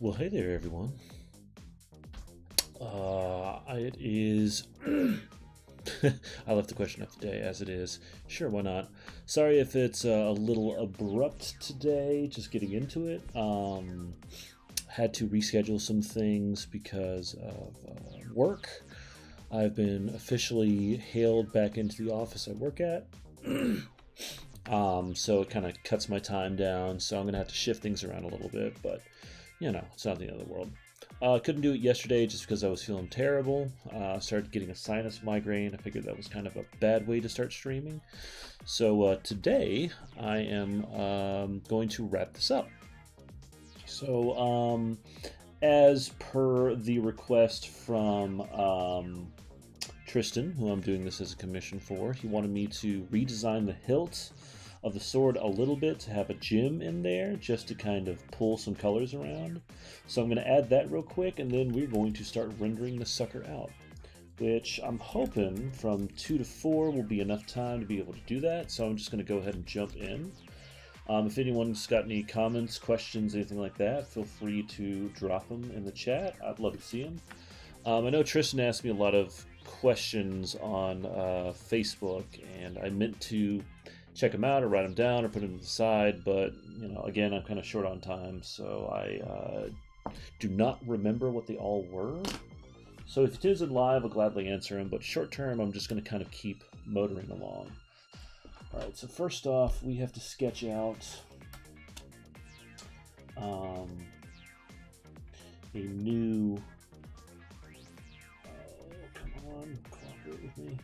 Well, hey there, everyone. It is. I left the question of the day as it is. Sure, why not? Sorry if it's a little abrupt today, just getting into it. Had to reschedule some things because of work. I've been officially hailed back into the office I work at. So it kind of cuts my time down, so I'm going to have to shift things around a little bit, but it's not the end of the world. Couldn't do it yesterday just because I was feeling terrible. Started getting a sinus migraine. I figured that was kind of a bad way to start streaming. So today I am going to wrap this up. So as per the request from Tristan, who I'm doing this as a commission for, he wanted me to redesign the hilt of the sword a little bit to have a gem in there just to kind of pull some colors around. So I'm going to add that real quick, and then we're going to start rendering the sucker out, which I'm hoping from 2 to 4 will be enough time to be able to do that. So I'm just going to go ahead and jump in. If anyone's got any comments, questions, anything like that, feel free to drop them in the chat. I'd love to see them. I know Tristan asked me a lot of questions on Facebook, and I meant to check them out or write them down or put them to the side, but again, I'm kind of short on time, so I do not remember what they all were. So if it is in live, I'll gladly answer them, but short term, I'm just going to kind of keep motoring along. All right, so first off, we have to sketch out a new. Come on, cooperate with me.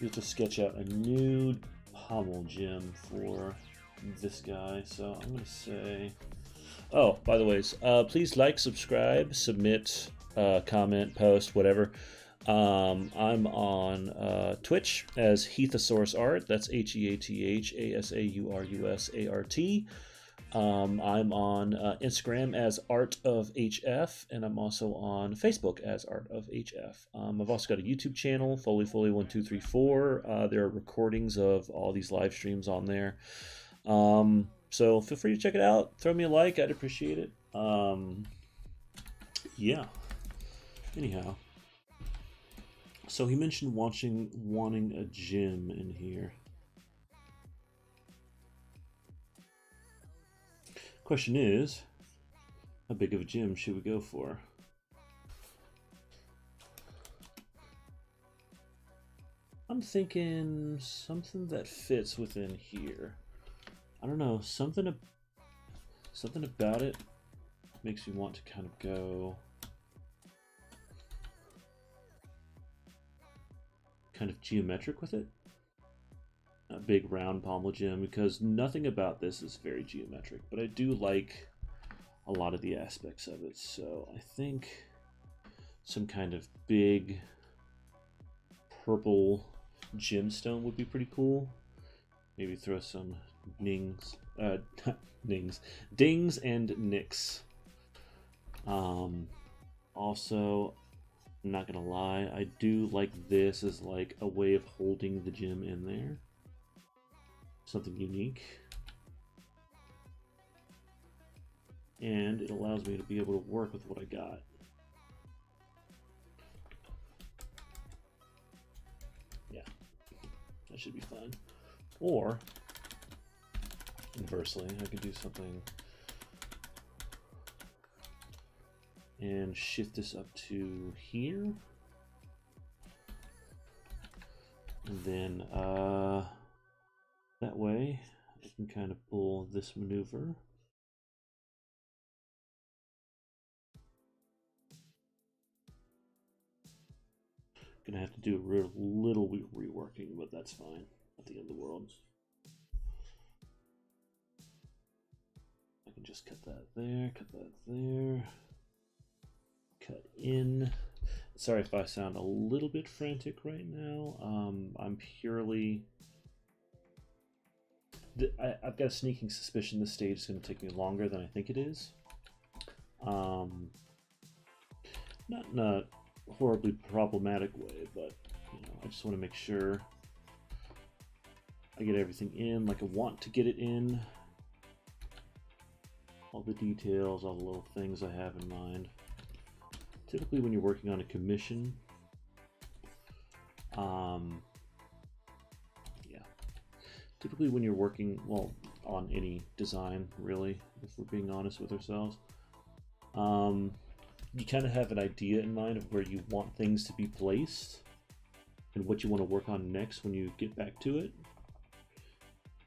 We have to sketch out a new pommel gem for this guy. So I'm going to say. Oh, by the way, please like, subscribe, submit, comment, post, whatever. I'm on Twitch as Heathosaurus Art. That's HeathaAusArt. I'm on Instagram as Art of HF, and I'm also on Facebook as Art of HF. I've also got a YouTube channel, Foley1234. There are recordings of all these live streams on there. So feel free to check it out. Throw me a like. I'd appreciate it. Yeah. Anyhow. So he mentioned wanting a gem in here. Question is, how big of a gem should we go for? I'm thinking something that fits within here. I don't know, something about it makes me want to kind of go kind of geometric with it. A big round pommel gem, because nothing about this is very geometric, but I do like a lot of the aspects of it. So I think some kind of big purple gemstone would be pretty cool. Maybe throw some dings and nicks. Also, I'm not gonna lie, I do like this as like a way of holding the gem in there. Something unique. And it allows me to be able to work with what I got. Yeah, that should be fun. Or, inversely, I could do something and shift this up to here. And then, that way, I can kind of pull this maneuver. Gonna have to do a little reworking, but that's fine. Not the end of the world. I can just cut that there, cut that there, cut in. Sorry if I sound a little bit frantic right now. I'm purely. I've got a sneaking suspicion this stage is going to take me longer than I think it is. Not in a horribly problematic way, but I just want to make sure I get everything in like I want to get it in. all the details, all the little things I have in mind. Typically when you're working on a commission, typically when you're working, well, on any design, really, if we're being honest with ourselves, you kind of have an idea in mind of where you want things to be placed and what you want to work on next when you get back to it.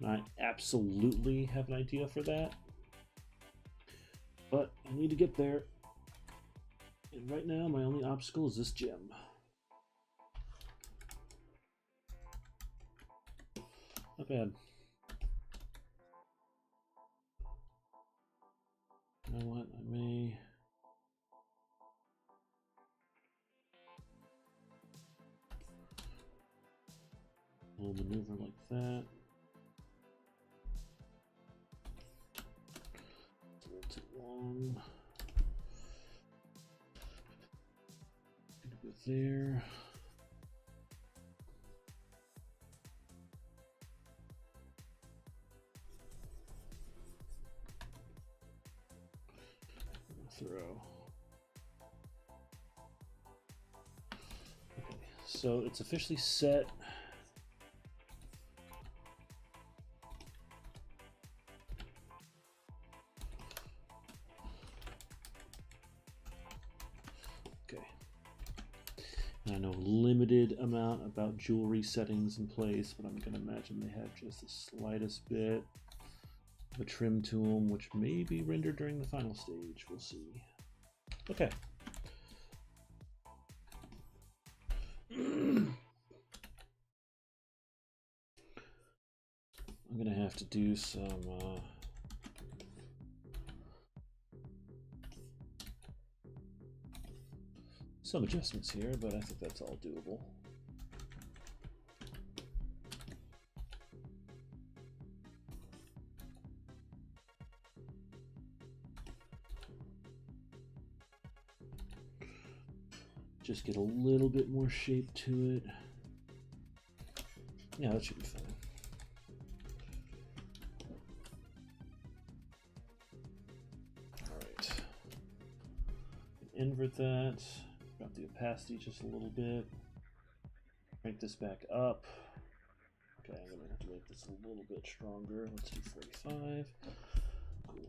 And I absolutely have an idea for that, but I need to get there. And right now, my only obstacle is this gem. Not bad. You know what? I may... a little maneuver like that. It's a little too long. Gonna go there. Throw. Okay, so it's officially set. Okay. And I know limited amount about jewelry settings in place, but I'm going to imagine they have just the slightest bit. A trim to them, which may be rendered during the final stage. We'll see. Okay. I'm gonna have to do some adjustments here, but I think that's all doable. Just get a little bit more shape to it. Yeah, that should be fine. Alright. Invert that. Drop the opacity just a little bit. Crank this back up. Okay, I'm going to have to make this a little bit stronger. Let's do 45. Cool.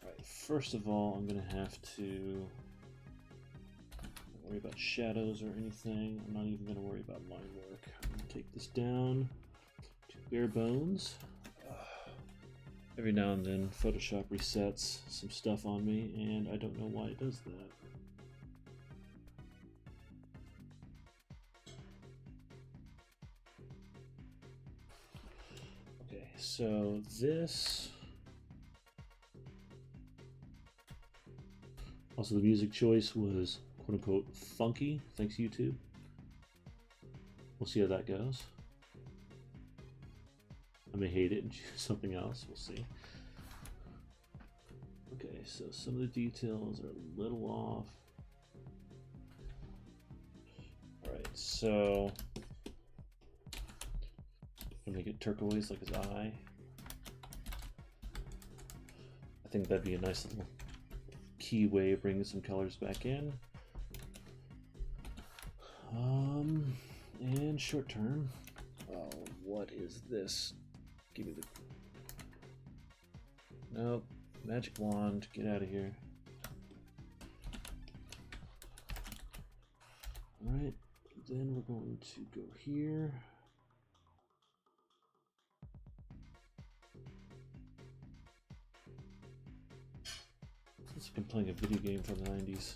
Alright, first of all, I'm going to have to... worry about shadows or anything. I'm not even going to worry about line work. I'm going to take this down to bare bones. Every now and then Photoshop resets some stuff on me, and I don't know why it does that. Okay, so this... also the music choice was quote-unquote funky, thanks YouTube. We'll see how that goes. I may hate it and choose something else, we'll see. Okay, so some of the details are a little off. Alright, so I'm gonna make it turquoise like his eye. I think that'd be a nice little key way of bringing some colors back in. And short term. Oh, what is this? Give me the... nope. Magic wand. Get out of here. Alright. Then we're going to go here. It's like I'm playing a video game from the 90s.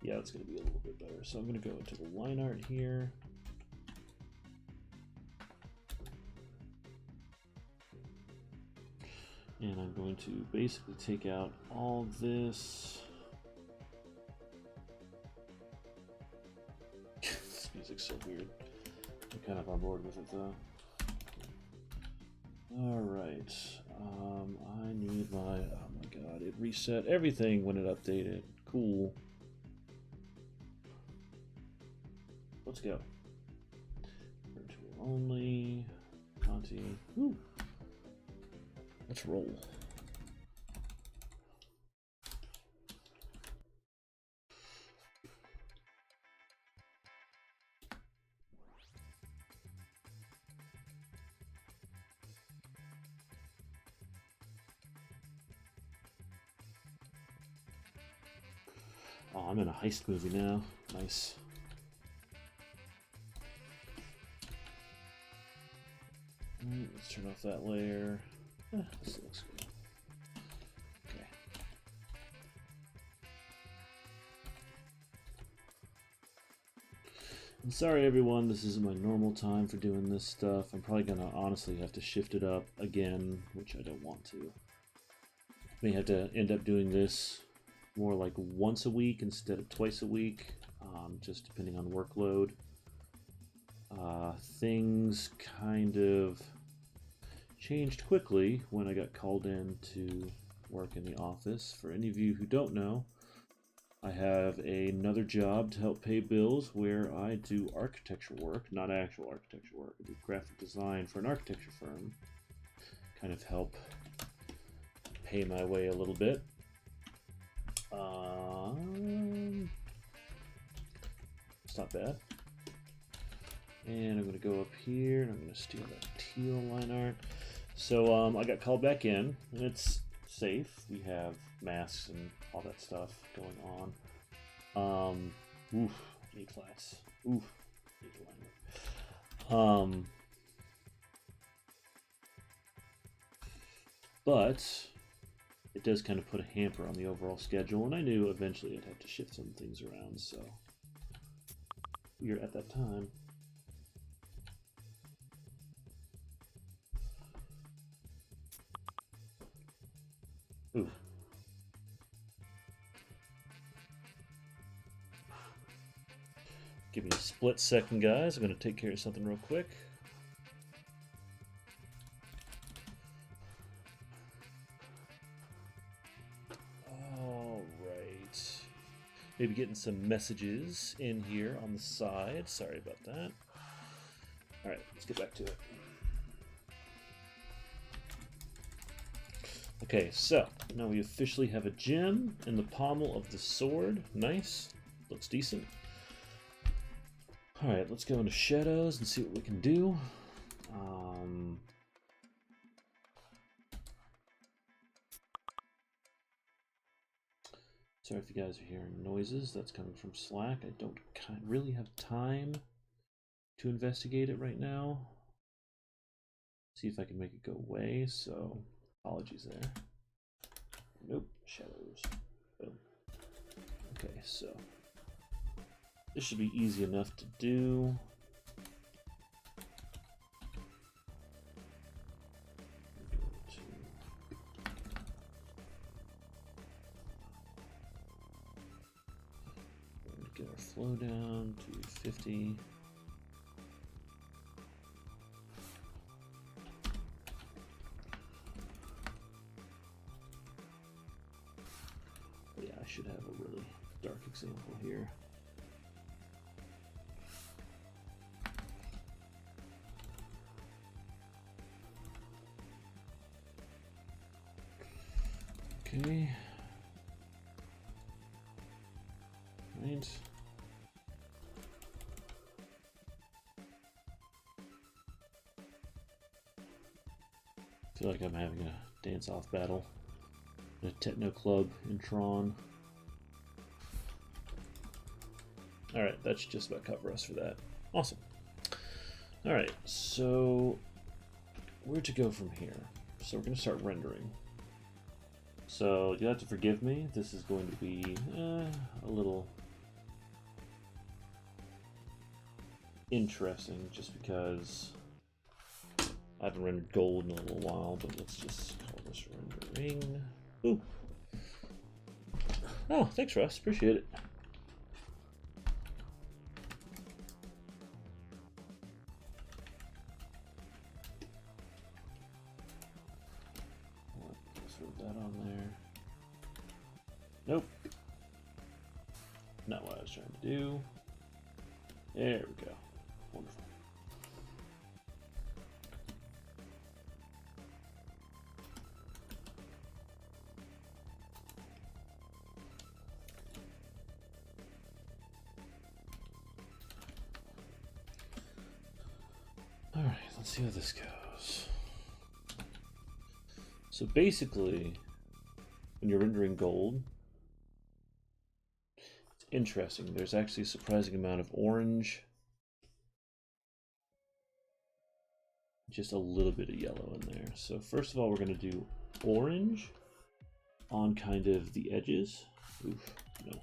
Yeah, it's going to be a little bit better. So I'm going to go into the line art here. And I'm going to basically take out all this. This music's so weird. I'm kind of on board with it though. Alright. I need my... oh my god, it reset everything when it updated. Cool. Let's go. Virtual only. Conti. Ooh. Let's roll. Oh, I'm in a heist movie now. Nice. Let's turn off that layer. This looks good. Okay. I'm sorry everyone, this isn't my normal time for doing this stuff. I'm probably gonna honestly have to shift it up again, which I don't want to. May have to end up doing this more like once a week instead of twice a week, just depending on workload. Things kind of changed quickly when I got called in to work in the office. For any of you who don't know, I have another job to help pay bills where I do architecture work, not actual architecture work. I do graphic design for an architecture firm. Kind of help pay my way a little bit. It's not bad. And I'm going to go up here and I'm going to steal that teal line art. So I got called back in and it's safe. We have masks and all that stuff going on. Oof, A class. Oof, but it does kind of put a hamper on the overall schedule, and I knew eventually I'd have to shift some things around, so we're at that time. Ooh. Give me a split second, guys. I'm going to take care of something real quick. All right. Maybe getting some messages in here on the side. Sorry about that. All right, let's get back to it. Okay, so now we officially have a gem in the pommel of the sword. Nice. Looks decent. Alright, let's go into shadows and see what we can do. Sorry if you guys are hearing noises. That's coming from Slack. I don't really have time to investigate it right now. See if I can make it go away, so apologies there. Nope, shadows. Boom. Okay, so this should be easy enough to do. Get our flow down to 50. Yeah, I should have a really dark example here. Okay. Right. I feel like I'm having a dance-off battle at a techno club in Tron. Alright, that should just about cover us for that. Awesome. Alright, so where to go from here? So we're going to start rendering. So you'll have to forgive me. This is going to be a little interesting just because I haven't rendered gold in a little while, but let's just call this rendering. Ooh. Oh, thanks, Russ. Appreciate it. Let's put that on there. Nope. Not what I was trying to do. There we go. Wonderful. Let's see how this goes. So basically, when you're rendering gold, it's interesting. There's actually a surprising amount of orange, just a little bit of yellow in there. So first of all, we're going to do orange on kind of the edges. Oof, no.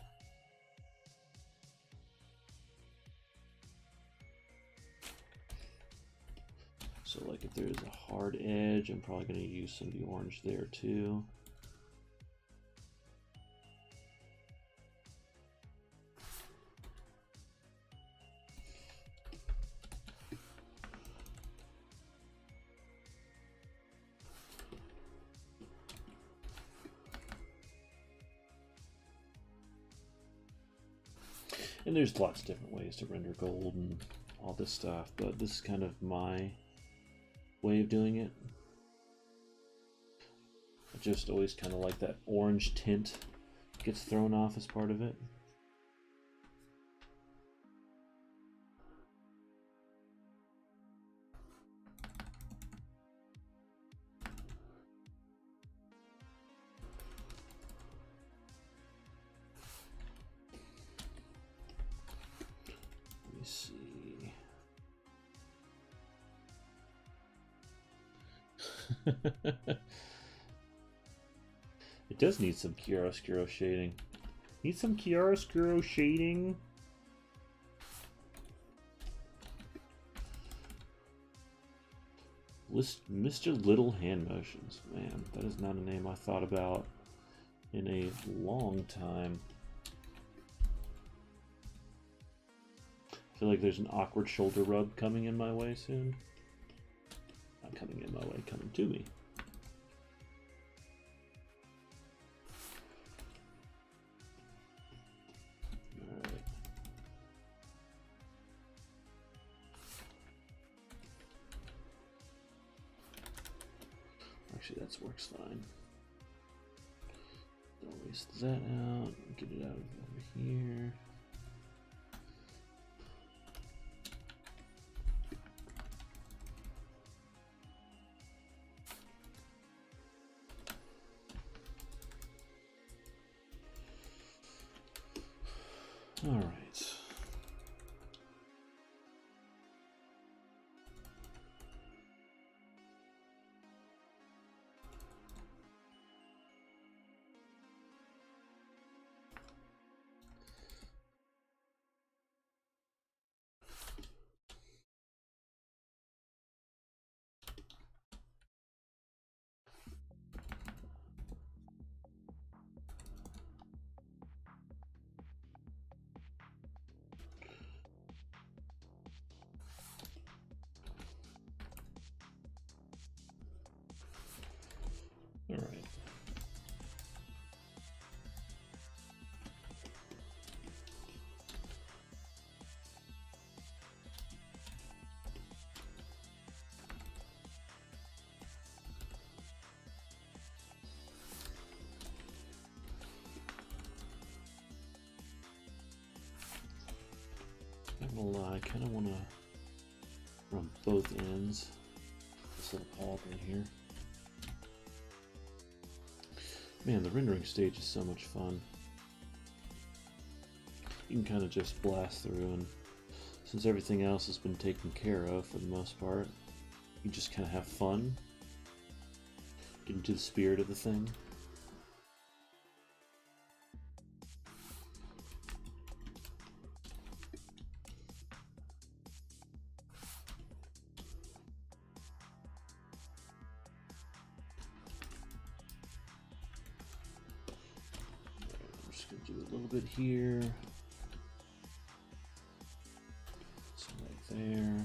So like if there's a hard edge, I'm probably going to use some of the orange there too. And there's lots of different ways to render gold and all this stuff, but this is kind of my way of doing it. I just always kind of like that orange tint gets thrown off as part of it. Let me see. It does need some chiaroscuro shading. Need some chiaroscuro shading. Mr. Little Hand Motions. Man, that is not a name I thought about in a long time. I feel like there's an awkward shoulder rub coming in my way soon. Not coming in my way, coming to me. Alright. Actually, that works fine. Don't waste that out. Get it out of over here. All right. All right. Not gonna lie, I kind of want to run both ends. This little pad right here. Man, the rendering stage is so much fun. You can kind of just blast through, and since everything else has been taken care of for the most part, you just kind of have fun. Get into the spirit of the thing. Do a little bit here, some right there.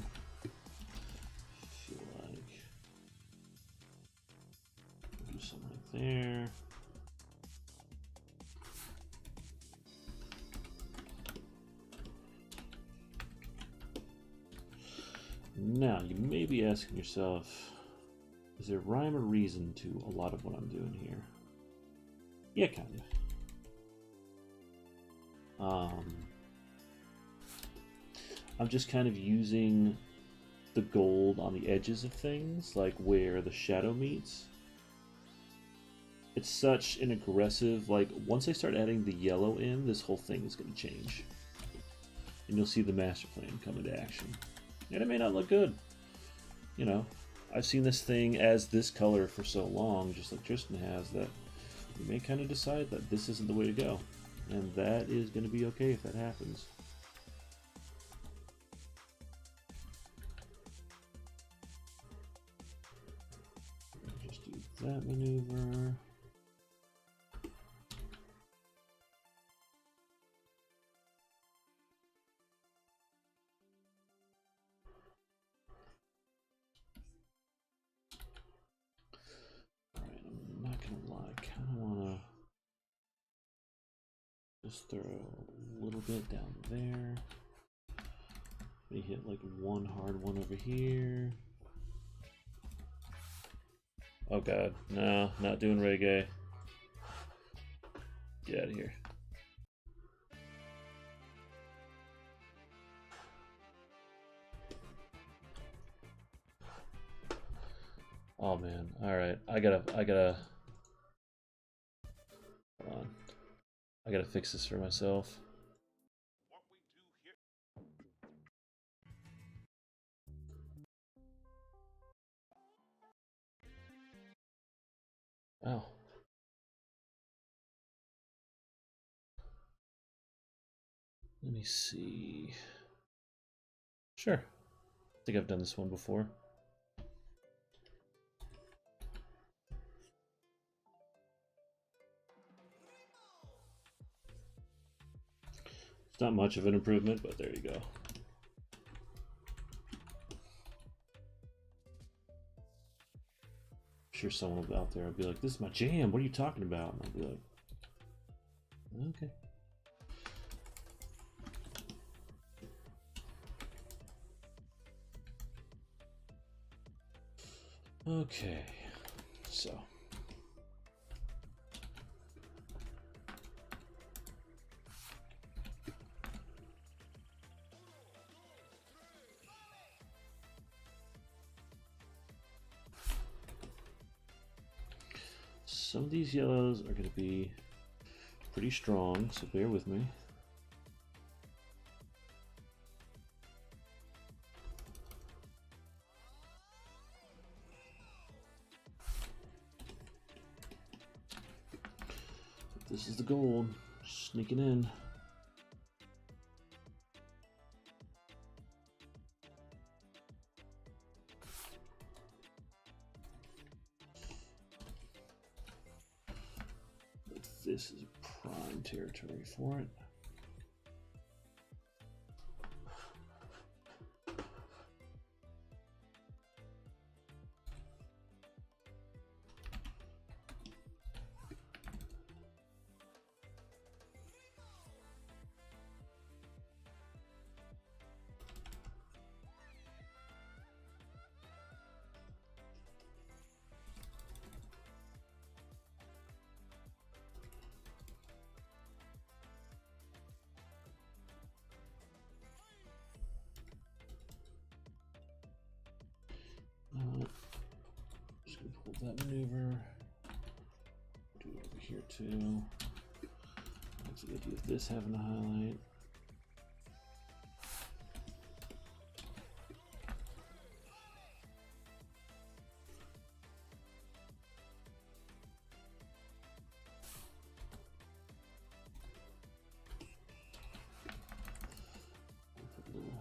Feel like do some right there. Now you may be asking yourself, is there rhyme or reason to a lot of what I'm doing here? Yeah, kind of. I'm just kind of using the gold on the edges of things, like where the shadow meets. It's such an aggressive, like, once I start adding the yellow in, this whole thing is going to change. And you'll see the master plan come into action. And it may not look good. You know, I've seen this thing as this color for so long, just like Tristan has, that you may kind of decide that this isn't the way to go. And that is going to be okay if that happens. Just do that maneuver. Just throw a little bit down there. We hit like one hard one over here. Oh god, no, not doing reggae. Get out of here. Oh man, alright, I gotta, hold on. I gotta fix this for myself. Oh. Let me see. Sure. I think I've done this one before. It's not much of an improvement, but there you go. I'm sure someone out there will be like, this is my jam, what are you talking about? And I'll be like, okay. Okay, so. Some of these yellows are going to be pretty strong, so bear with me. This is the gold, sneaking in. This is prime territory for it. Just gonna pull that maneuver. Do it over here too. What's the idea of this having a highlight? Put a little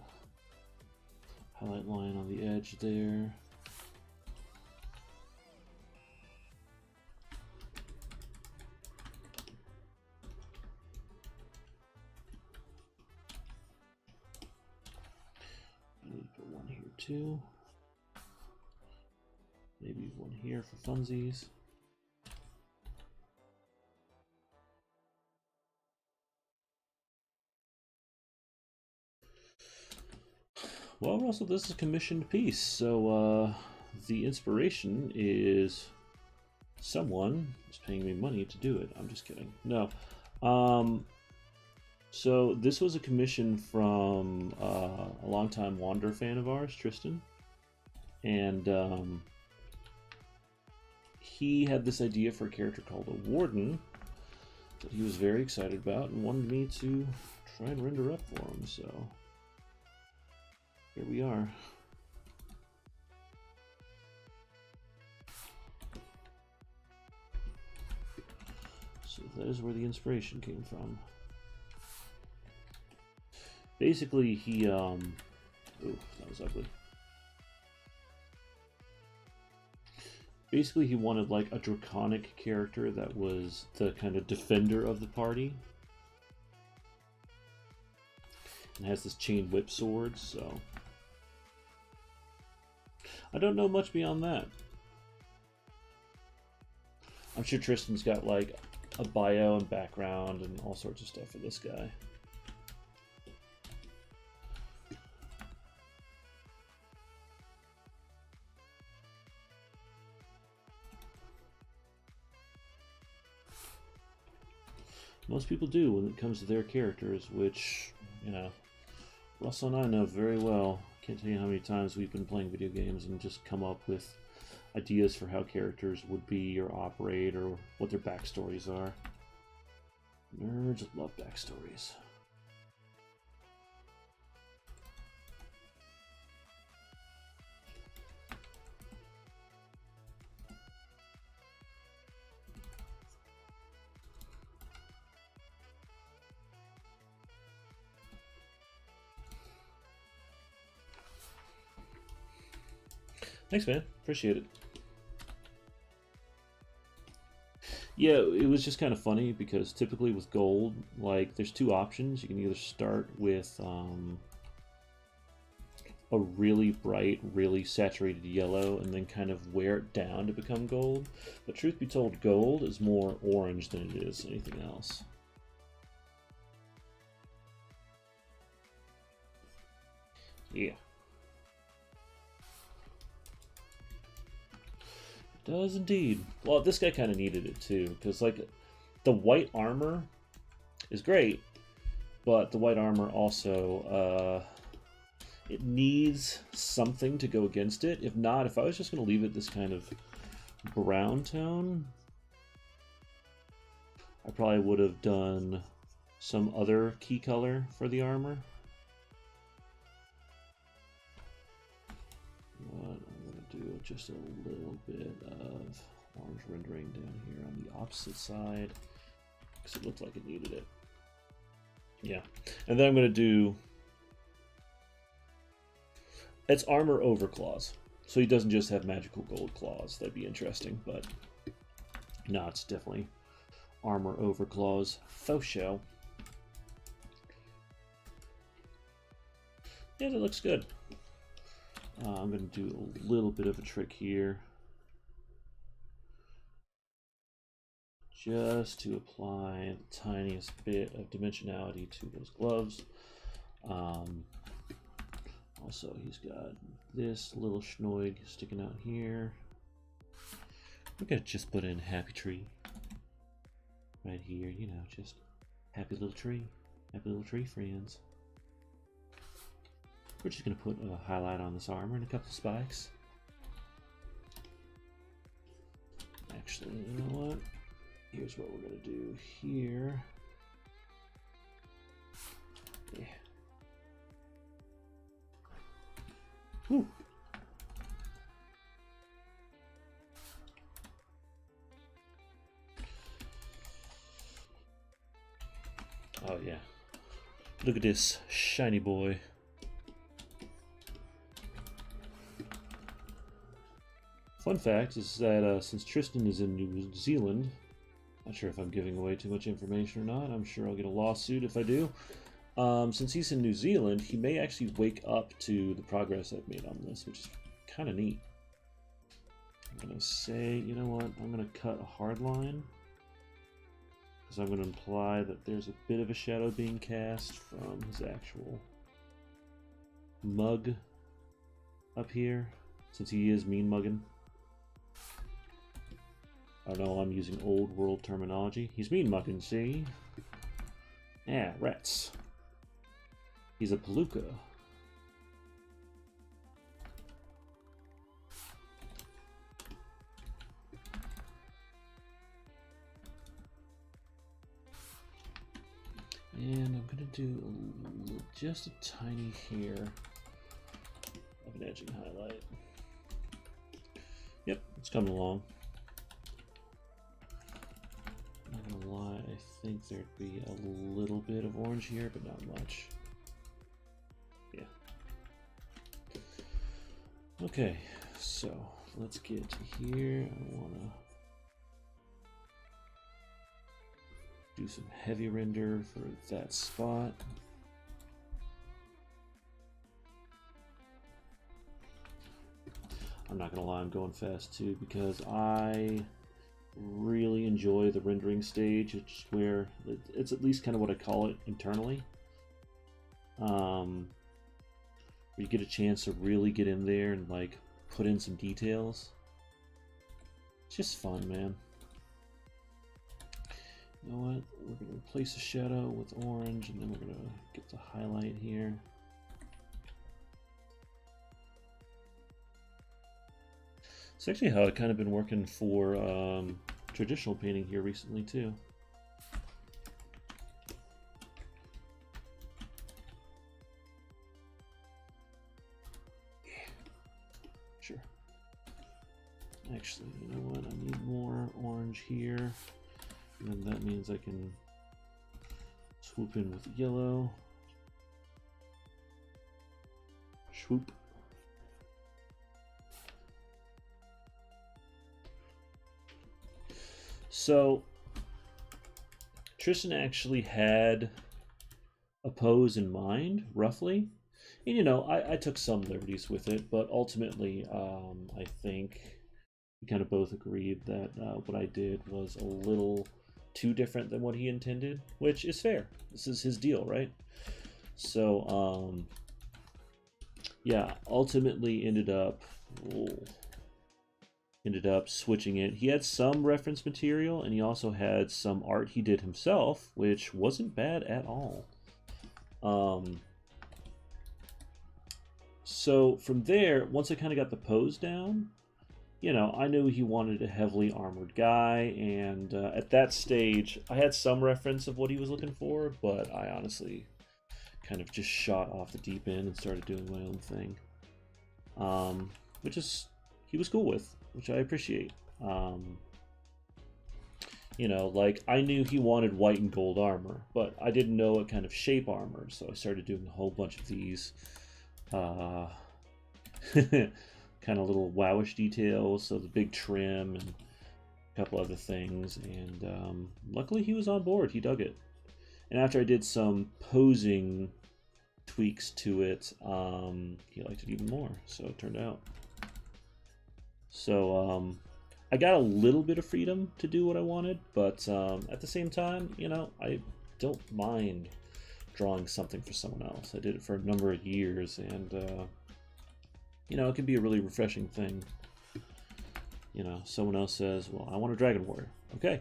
highlight line on the edge there. Two. Maybe one here for funsies. Well, Russell, this is a commissioned piece, so the inspiration is someone is paying me money to do it. I'm just kidding. No. So this was a commission from a longtime Wander fan of ours, Tristan. And he had this idea for a character called a Warden that he was very excited about and wanted me to try and render up for him, so here we are. So that is where the inspiration came from. Basically, he, ooh, that was ugly. Basically, he wanted like a draconic character that was the kind of defender of the party. And has this chain whip sword, so I don't know much beyond that. I'm sure Tristan's got like a bio and background and all sorts of stuff for this guy. Most people do when it comes to their characters, which, you know, Russell and I know very well. Can't tell you how many times we've been playing video games and just come up with ideas for how characters would be or operate or what their backstories are. Nerds love backstories. Thanks, man. Appreciate it. Yeah, it was just kind of funny because typically with gold, like, there's two options. You can either start with a really bright, really saturated yellow and then kind of wear it down to become gold. But truth be told, gold is more orange than it is anything else. Yeah. Does indeed. Well, this guy kind of needed it too, because like the white armor is great, but the white armor also it needs something to go against it. If not, if I was just going to leave it this kind of brown tone, I probably would have done some other key color for the armor. What I'm going to do just a little bit of orange rendering down here on the opposite side because it looked like it needed it. Yeah, and then I'm going to do it's armor over claws, so he doesn't just have magical gold claws. That'd be interesting, but no, it's definitely armor over claws. Faux show. Yeah, that looks good. I'm going to do a little bit of a trick here, just to apply the tiniest bit of dimensionality to those gloves. Also, he's got this little schnoig sticking out here. We're going to just put in Happy Tree right here, you know, just happy little tree friends. We're just going to put a highlight on this armor and a couple spikes. Actually, you know what? Here's what we're going to do here. Yeah. Whew. Oh yeah. Look at this shiny boy. Fun fact is that since Tristan is in New Zealand, not sure if I'm giving away too much information or not. I'm sure I'll get a lawsuit if I do. Since he's in New Zealand, he may actually wake up to the progress I've made on this, which is kind of neat. I'm going to say, you know what, I'm going to cut a hard line, because I'm going to imply that there's a bit of a shadow being cast from his actual mug up here, since he is mean mugging. I know I'm using old world terminology. He's mean mugging, see? Yeah, rats. He's a palooka. And I'm going to do just a tiny hair of an edging highlight. Yep, it's coming along. Not gonna lie, I think there'd be a little bit of orange here, but not much. Yeah. Okay, so let's get to here. I wanna do some heavy render for that spot. I'm not gonna lie, I'm going fast too because I really enjoy the rendering stage. It's where it's at least kind of what I call it internally. Where you get a chance to really get in there and like put in some details. It's just fun, man. You know what? We're gonna replace the shadow with orange, and then we're gonna get the highlight here. It's actually how I've kind of been working for traditional painting here recently too. Sure. Actually, you know what? I need more orange here. And then that means I can swoop in with yellow. Swoop. So Tristan actually had a pose in mind, roughly. And you know, I took some liberties with it, but ultimately I think we kind of both agreed that what I did was a little too different than what he intended, which is fair. This is his deal, right? So yeah, ultimately ended up switching it. He had some reference material, and he also had some art he did himself, which wasn't bad at all. So from there, once I kind of got the pose down, you know, I knew he wanted a heavily armored guy, and at that stage, I had some reference of what he was looking for, but I honestly kind of just shot off the deep end and started doing my own thing, which is he was cool with, which I appreciate. You know, like I knew he wanted white and gold armor, but I didn't know what kind of shape armor, so I started doing a whole bunch of these kind of little wowish details, so the big trim and a couple other things, and luckily he was on board. He dug it. And after I did some posing tweaks to it, he liked it even more, so it turned out. So I got a little bit of freedom to do what I wanted, but at the same time, you know, I don't mind drawing something for someone else. I did it for a number of years, and you know, it can be a really refreshing thing. You know, someone else says, well, I want a Dragon Warrior. Okay.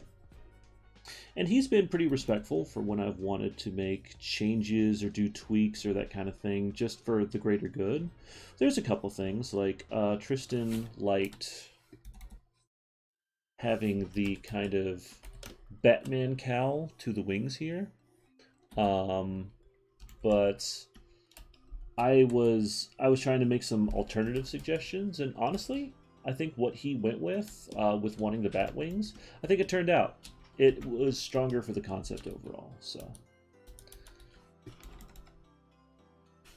And he's been pretty respectful for when I've wanted to make changes or do tweaks or that kind of thing, just for the greater good. There's a couple things, like Tristan liked having the kind of Batman cowl to the wings here. But I was trying to make some alternative suggestions, and honestly, I think what he went with wanting the bat wings, I think it turned out. It was stronger for the concept overall, so.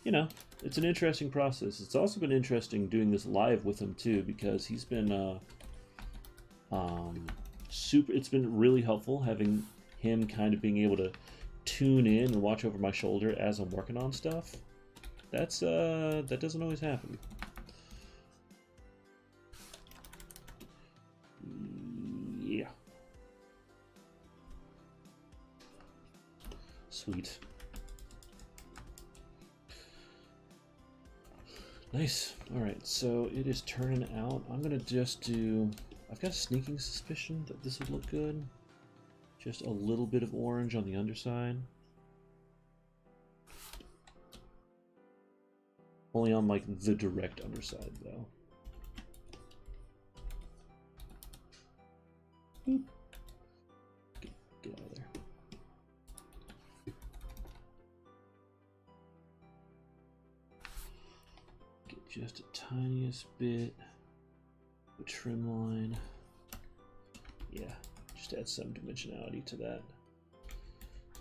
You know, it's an interesting process. It's also been interesting doing this live with him too, because he's been it's been really helpful having him kind of being able to tune in and watch over my shoulder as I'm working on stuff. That's that doesn't always happen. Yeah. Sweet. Nice. Alright, so it is turning out. I'm gonna just do... I've got a sneaking suspicion that this would look good. Just a little bit of orange on the underside. Only on, like, the direct underside, though. Boop. Get out of there. just a tiniest bit of trim line. Yeah, just add some dimensionality to that.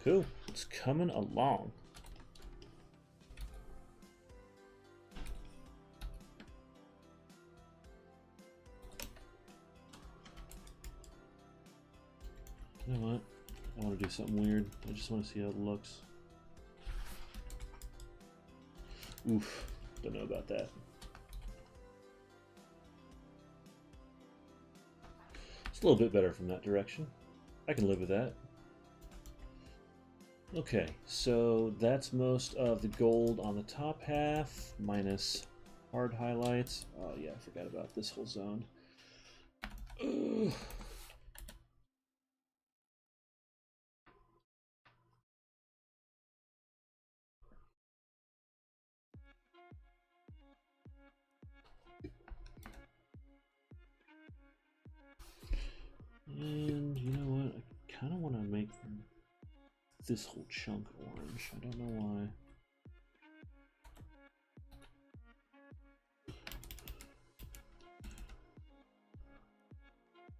Cool, it's coming along. You know what? I want to do something weird. I just want to see how it looks. Oof, don't know about that. It's a little bit better from that direction. I can live with that. Okay, so that's most of the gold on the top half, minus hard highlights. Oh yeah, I forgot about this whole zone. Ugh. And you know what? I kind of want to make this whole chunk orange. I don't know why.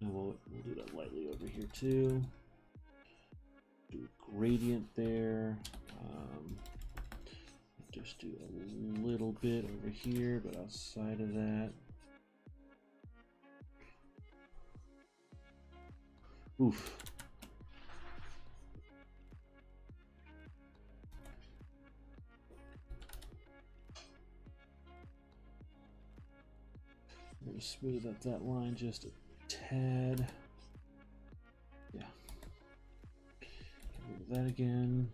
No, we'll do that lightly over here too. Do a gradient there. Just do a little bit over here, but outside of that. Oof. I'm going to smooth up that line just a tad. Yeah. Get rid of that again.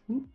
Whoop.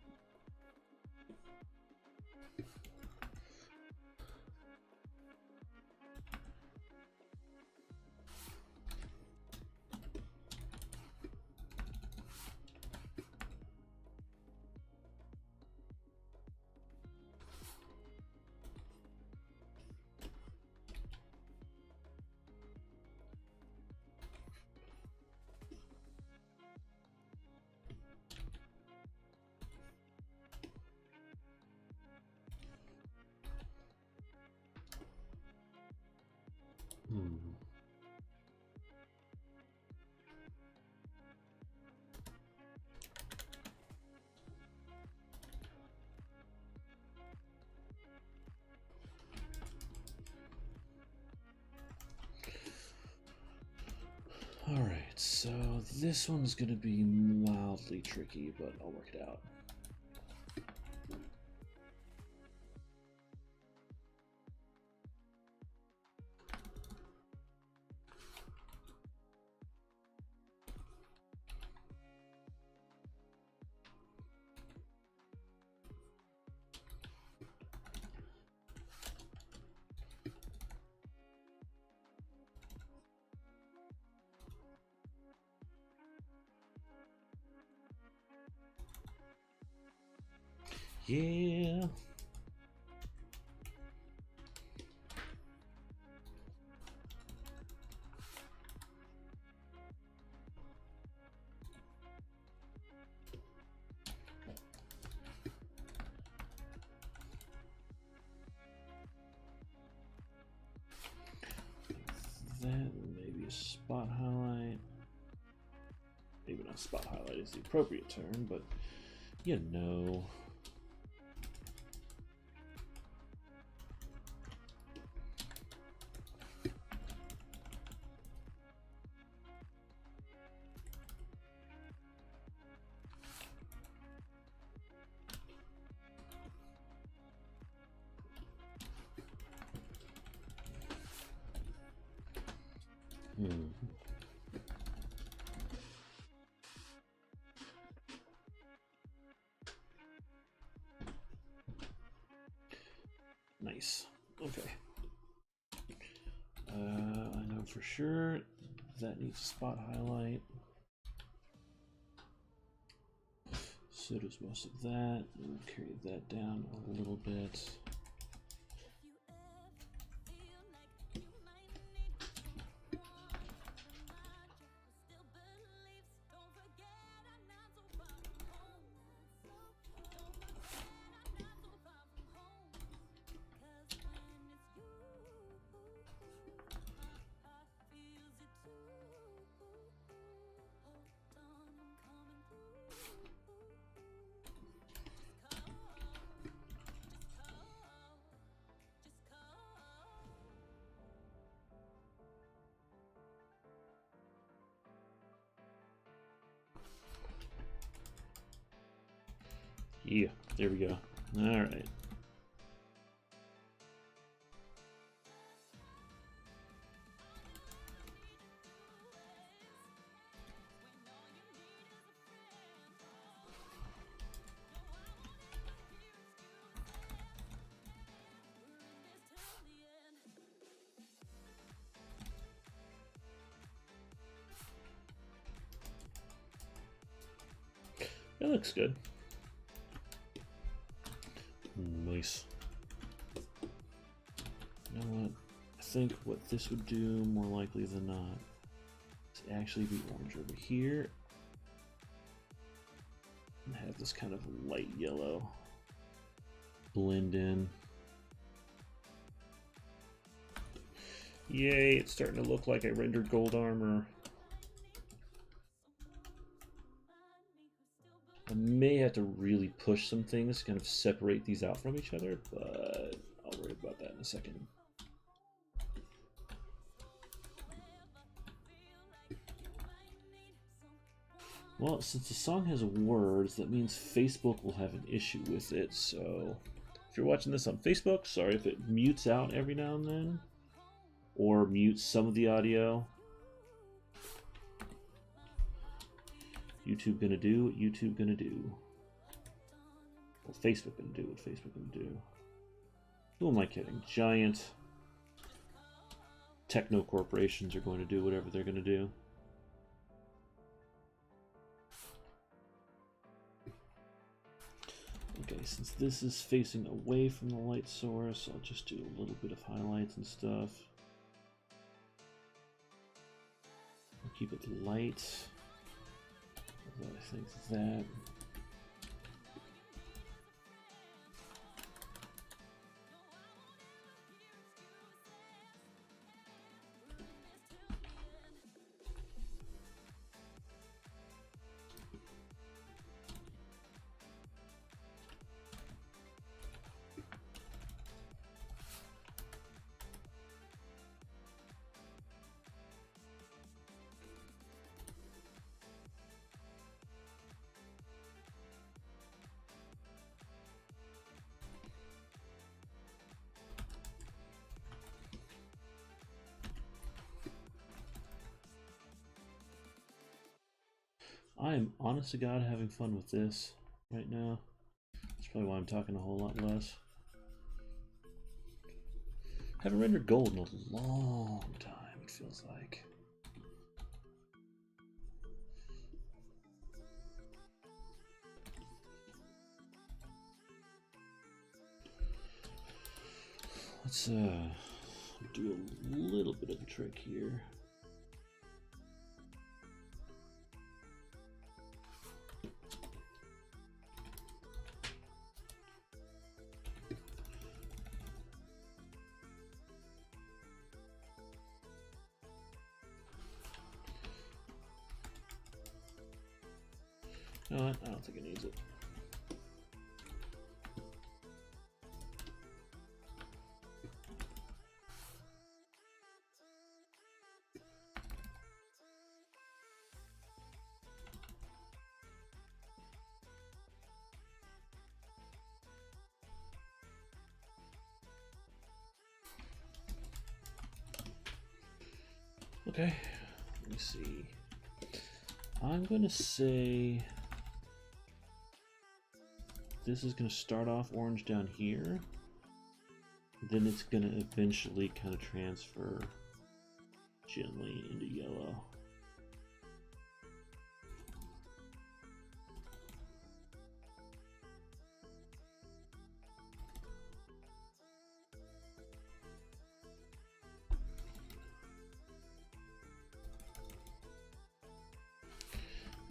Alright, so this one's going to be mildly tricky, but I'll work it out. Yeah. That, maybe a spot highlight. Maybe not spot highlight is the appropriate term, but you know. Nice. Okay. I know for sure that needs a spot highlight. So does most of that. We'll carry that down a little bit. Yeah, there we go. All right. That looks good. Nice. You know what? I think what this would do, more likely than not, is actually be orange over here. And have this kind of light yellow blend in. Yay, it's starting to look like I rendered gold armor. I may have to really push some things to kind of separate these out from each other, but I'll worry about that in a second. Well, since the song has words, that means Facebook will have an issue with it, so if you're watching this on Facebook, sorry if it mutes out every now and then, or mutes some of the audio. YouTube gonna do what YouTube gonna do. Well, Facebook gonna do what Facebook gonna do. Who am I kidding? Giant techno corporations are going to do whatever they're gonna do. Okay, since this is facing away from the light source, I'll just do a little bit of highlights and stuff. I'll keep it light. I think that. I am honest to God having fun with this right now. That's probably why I'm talking a whole lot less. Haven't rendered gold in a long time, it feels like. Let's do a little bit of a trick here. You know what? I don't think it needs it. Okay, let me see. I'm gonna say this is gonna start off orange down here, then it's gonna eventually kind of transfer gently into yellow.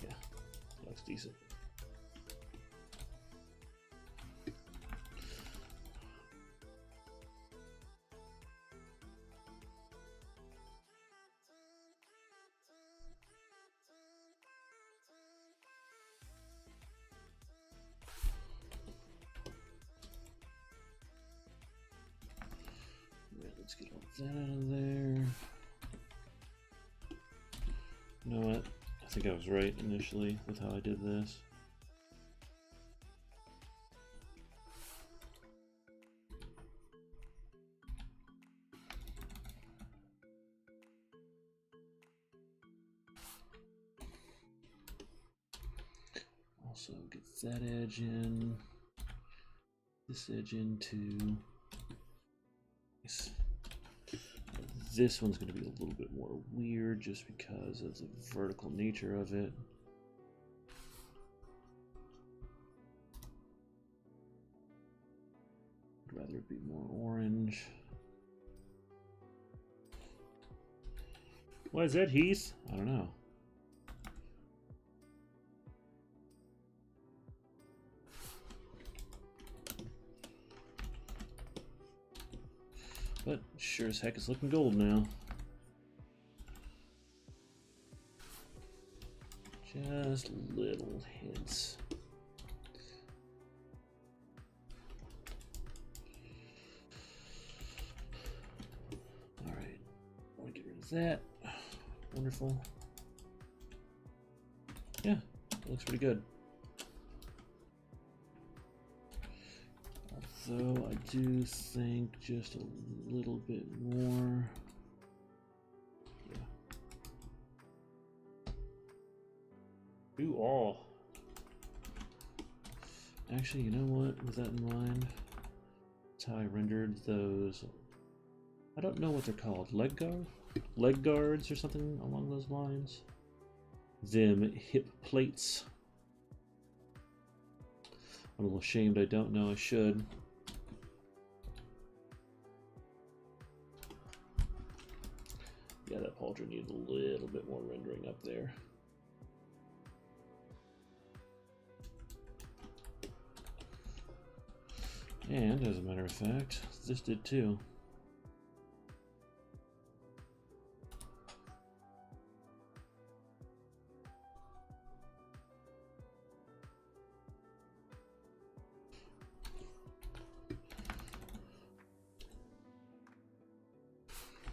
Yeah, looks decent. Let's get all that out of there. You know what? I think I was right initially with how I did this. So get that edge in, this edge in too. Nice. This one's going to be a little bit more weird just because of the vertical nature of it. I'd rather it be more orange. What is that, Heath? I don't know. But sure as heck it's looking gold now. Just little hints. Alright, I want to get rid of that. Wonderful. Yeah, it looks pretty good. Although I do think just a little bit more. Yeah. Do all. Actually, you know what? With that in mind, that's how I rendered those. I don't know what they're called. Leg guards or something along those lines. Them hip plates. I'm a little ashamed I don't know. I should. Yeah, that pauldron needs a little bit more rendering up there. And as a matter of fact, this did too.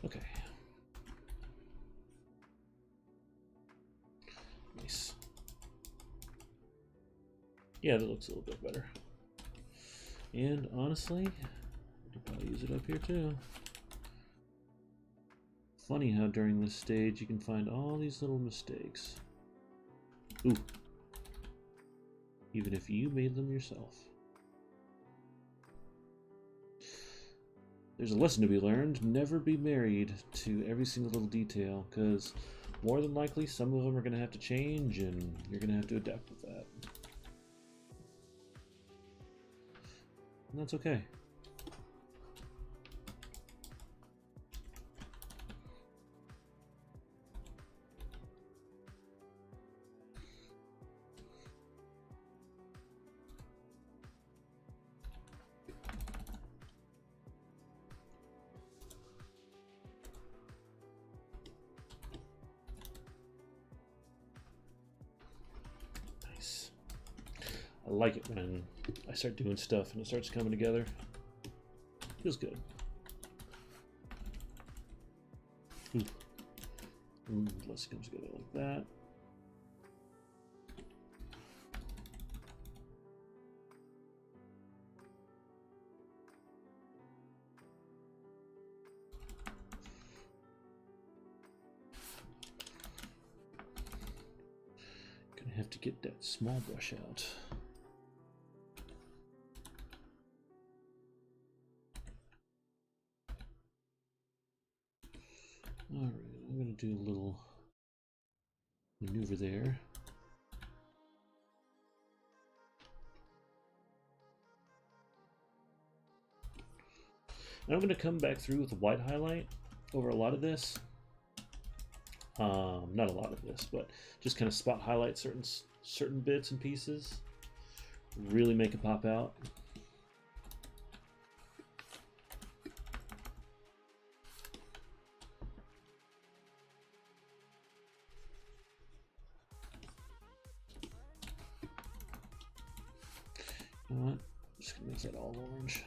Okay. Nice. Yeah, that looks a little bit better. And honestly, I could probably use it up here too. Funny how during this stage you can find all these little mistakes. Ooh. Even if you made them yourself. There's a lesson to be learned. Never be married to every single little detail, because more than likely some of them are going to have to change and you're going to have to adapt with that. And that's okay. Nice. I like it when I start doing stuff and it starts coming together. Feels good. Unless it comes together like that. Gonna have to get that small brush out. Alright, I'm going to do a little maneuver there. And I'm going to come back through with a white highlight over a lot of this. Not a lot of this, but just kind of spot highlight certain bits and pieces. Really make it pop out. You know what? I'm just gonna make that all orange.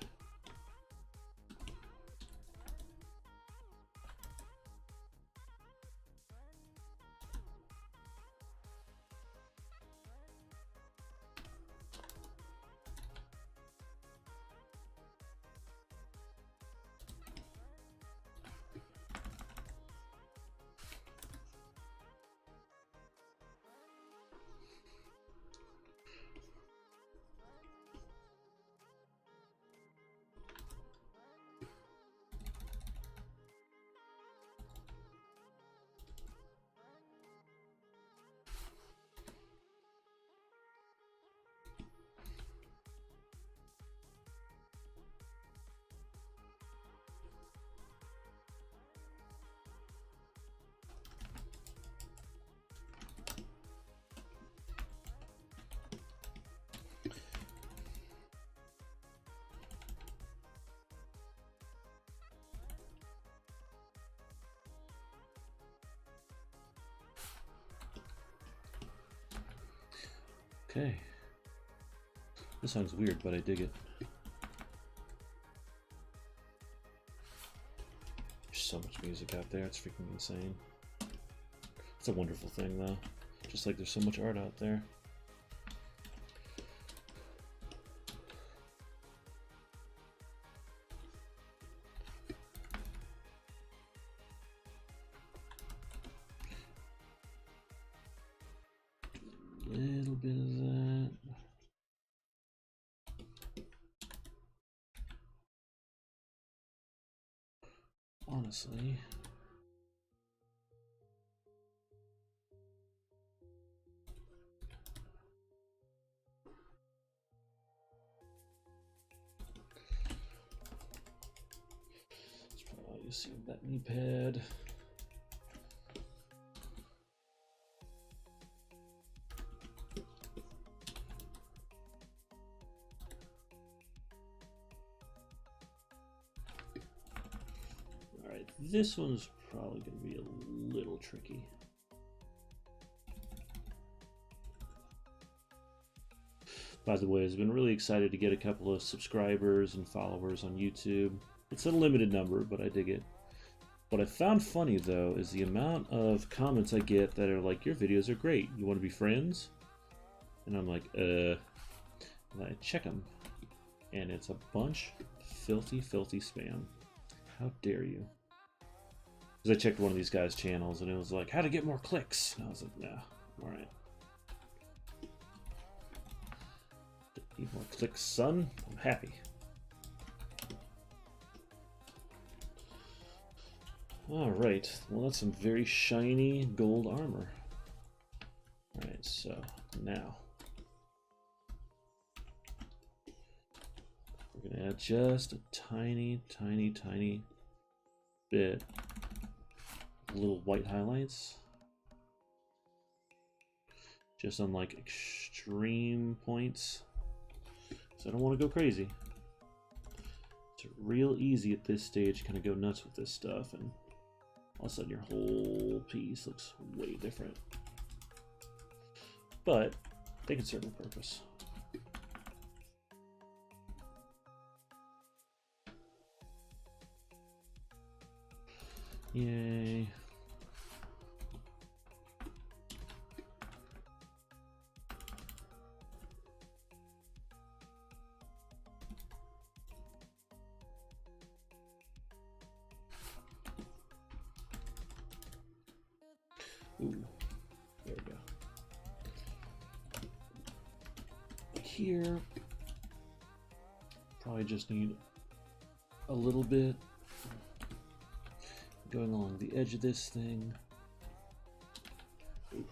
Okay. This sounds weird, but I dig it. There's so much music out there, it's freaking insane. It's a wonderful thing, though. Just like there's so much art out there. Little bit of that. Honestly, it's probably using that knee pad. Alright, this one's probably going to be a little tricky. By the way, I've been really excited to get a couple of subscribers and followers on YouTube. It's a limited number, but I dig it. What I found funny, though, is the amount of comments I get that are like, your videos are great, you want to be friends? And I'm like, and I check them, and it's a bunch of filthy spam. How dare you? Because I checked one of these guys' channels, and it was like, how to get more clicks. And I was like, nah, alright. Need more clicks, son. I'm happy. Alright, well that's some very shiny gold armor. Alright, so now we're gonna add just a tiny bit of little white highlights. Just on like extreme points. So I don't want to go crazy. It's real easy at this stage to kind of go nuts with this stuff, and all of a sudden your whole piece looks way different. But they can serve a purpose. Yay. Ooh, there we go. Here, probably just need a little bit going along the edge of this thing. Ooh.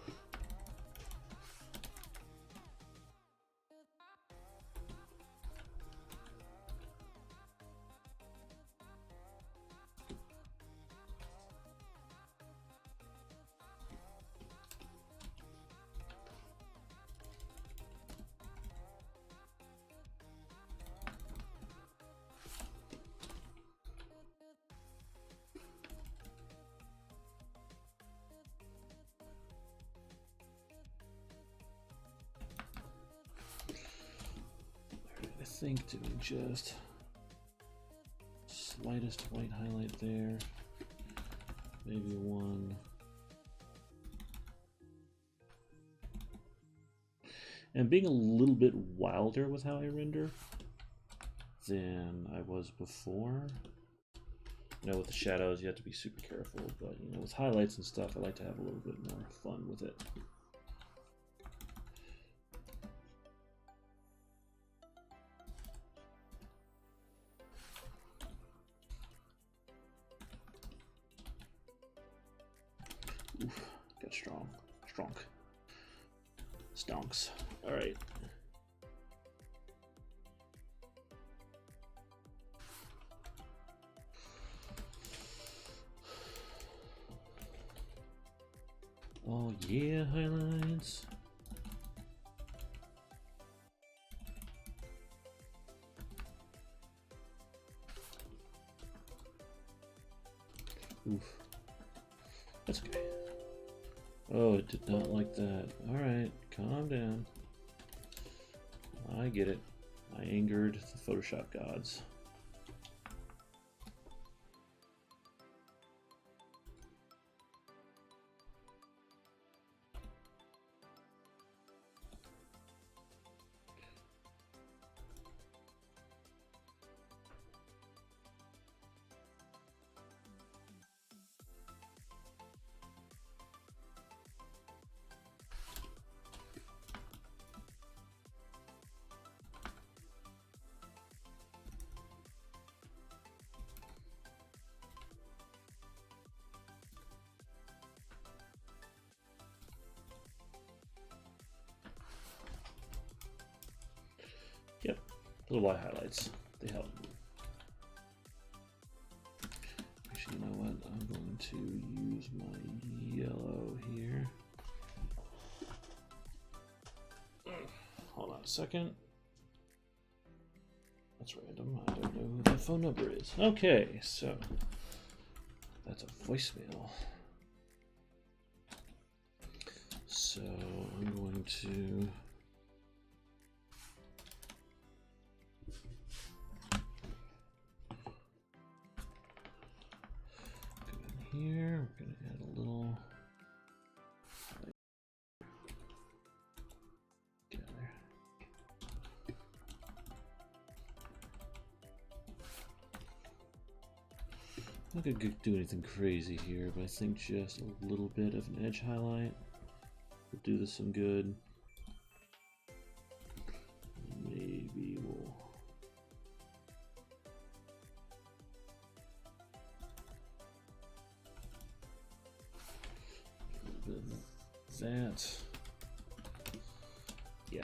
I think doing just slightest white highlight there, maybe one. And being a little bit wilder with how I render than I was before. You know, with the shadows, you have to be super careful, but you know, with highlights and stuff, I like to have a little bit more fun with it. Oof, got strong. Stonks. All right. Oh yeah, highlights. Oof. That's okay. Oh, it did not like that. Alright, calm down. I get it. I angered the Photoshop gods. Yep, little white highlights. They help. Actually, you know what? I'm going to use my yellow here. Hold on a second. That's random. I don't know who that phone number is. Okay, so that's a voicemail. So I'm going to here, we're going to add a little together. I'm not going to do anything crazy here, but I think just a little bit of an edge highlight will do this some good. Maybe we'll that. Yeah.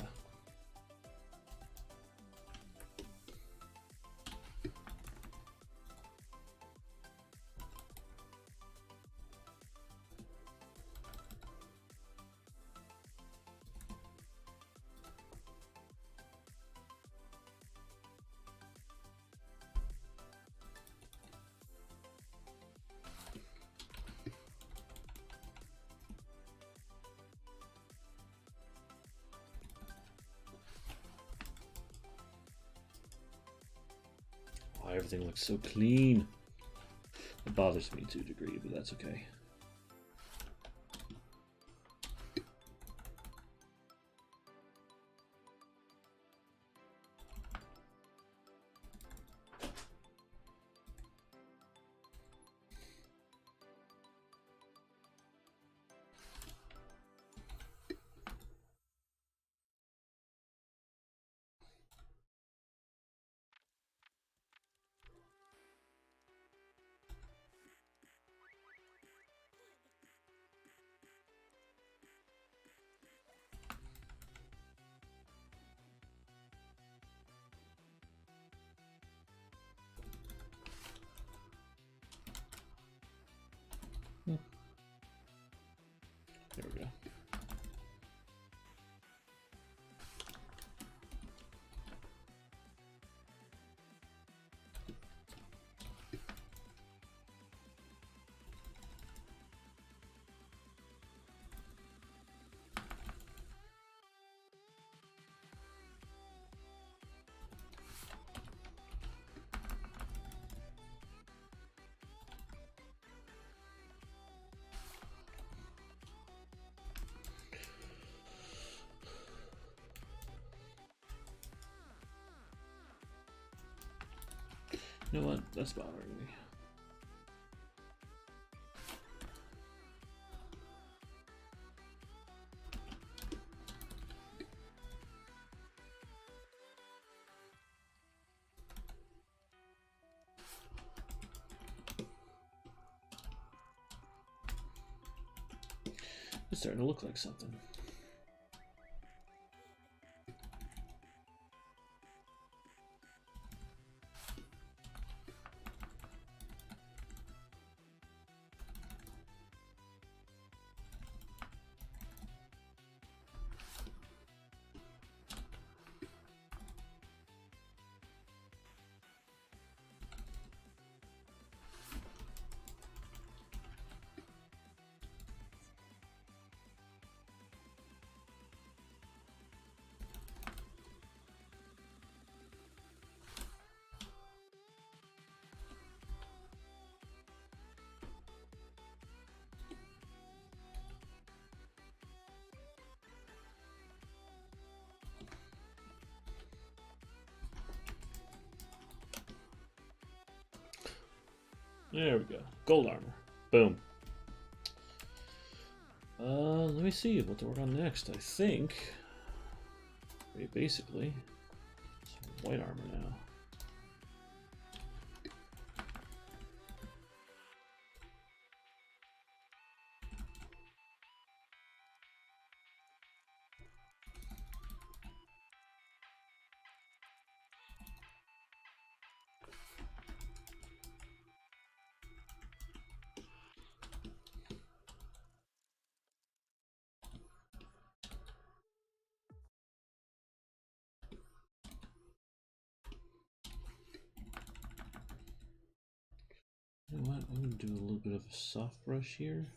Everything looks so clean. It bothers me to a degree, but that's okay. There we go. You know what? That's bothering me. It's starting to look like something. There we go. Gold armor. Boom. Let me see what to work on next. I think, basically, some white armor now. You know what? I'm going to do a little bit of a soft brush here.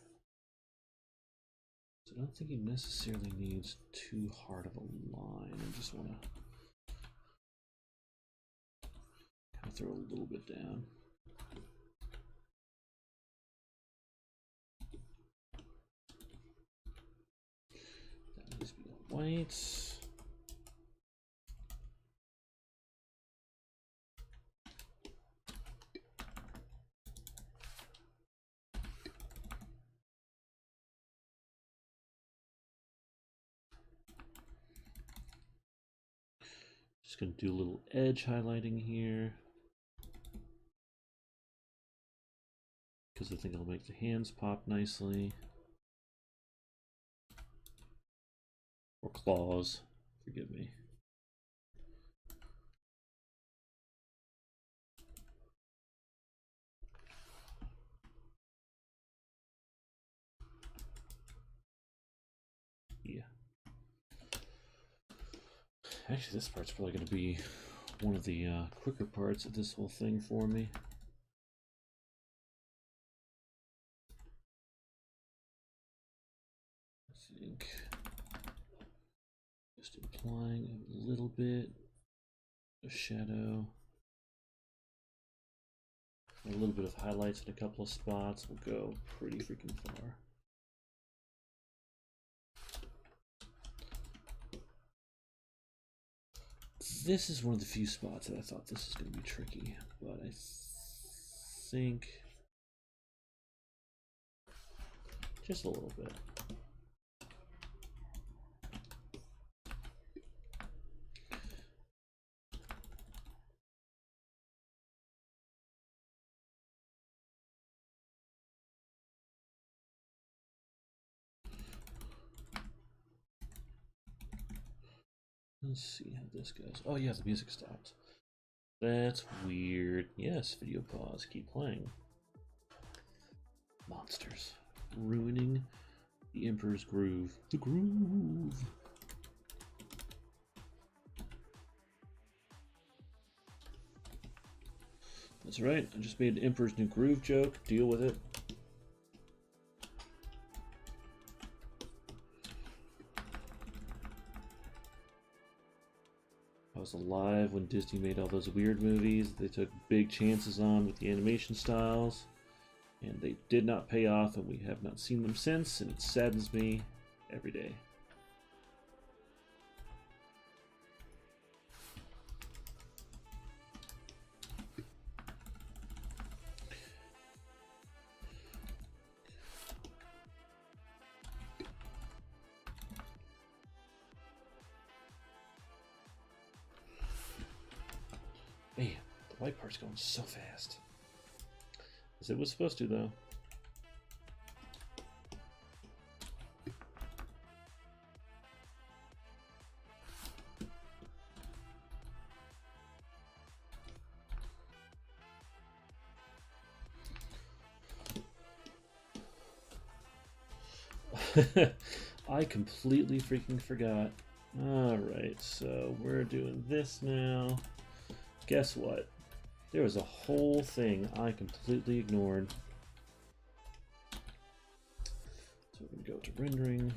So I don't think he necessarily needs too hard of a line. I just want to kind of throw a little bit down. That needs to be the white. Just going to do a little edge highlighting here, because I think it'll make the hands pop nicely. Or claws, forgive me. Yeah. Actually, this part's probably going to be one of the quicker parts of this whole thing for me. I think just applying a little bit of shadow, a little bit of highlights in a couple of spots will go pretty freaking far. This is one of the few spots that I thought this was going to be tricky, but I think just a little bit. Let's see how this goes. Oh yeah, the music stopped. That's weird. Yes, video pause. Keep playing. Monsters. Ruining the Emperor's groove. The groove. That's right. I just made Emperor's New Groove joke. Deal with it. I was alive when Disney made all those weird movies they took big chances on with the animation styles, and they did not pay off, and we have not seen them since, and it saddens me every day. Man, the white part's going so fast. As it was supposed to, though. I completely freaking forgot. Alright, so we're doing this now. Guess what? There was a whole thing I completely ignored. So we're going to go to rendering.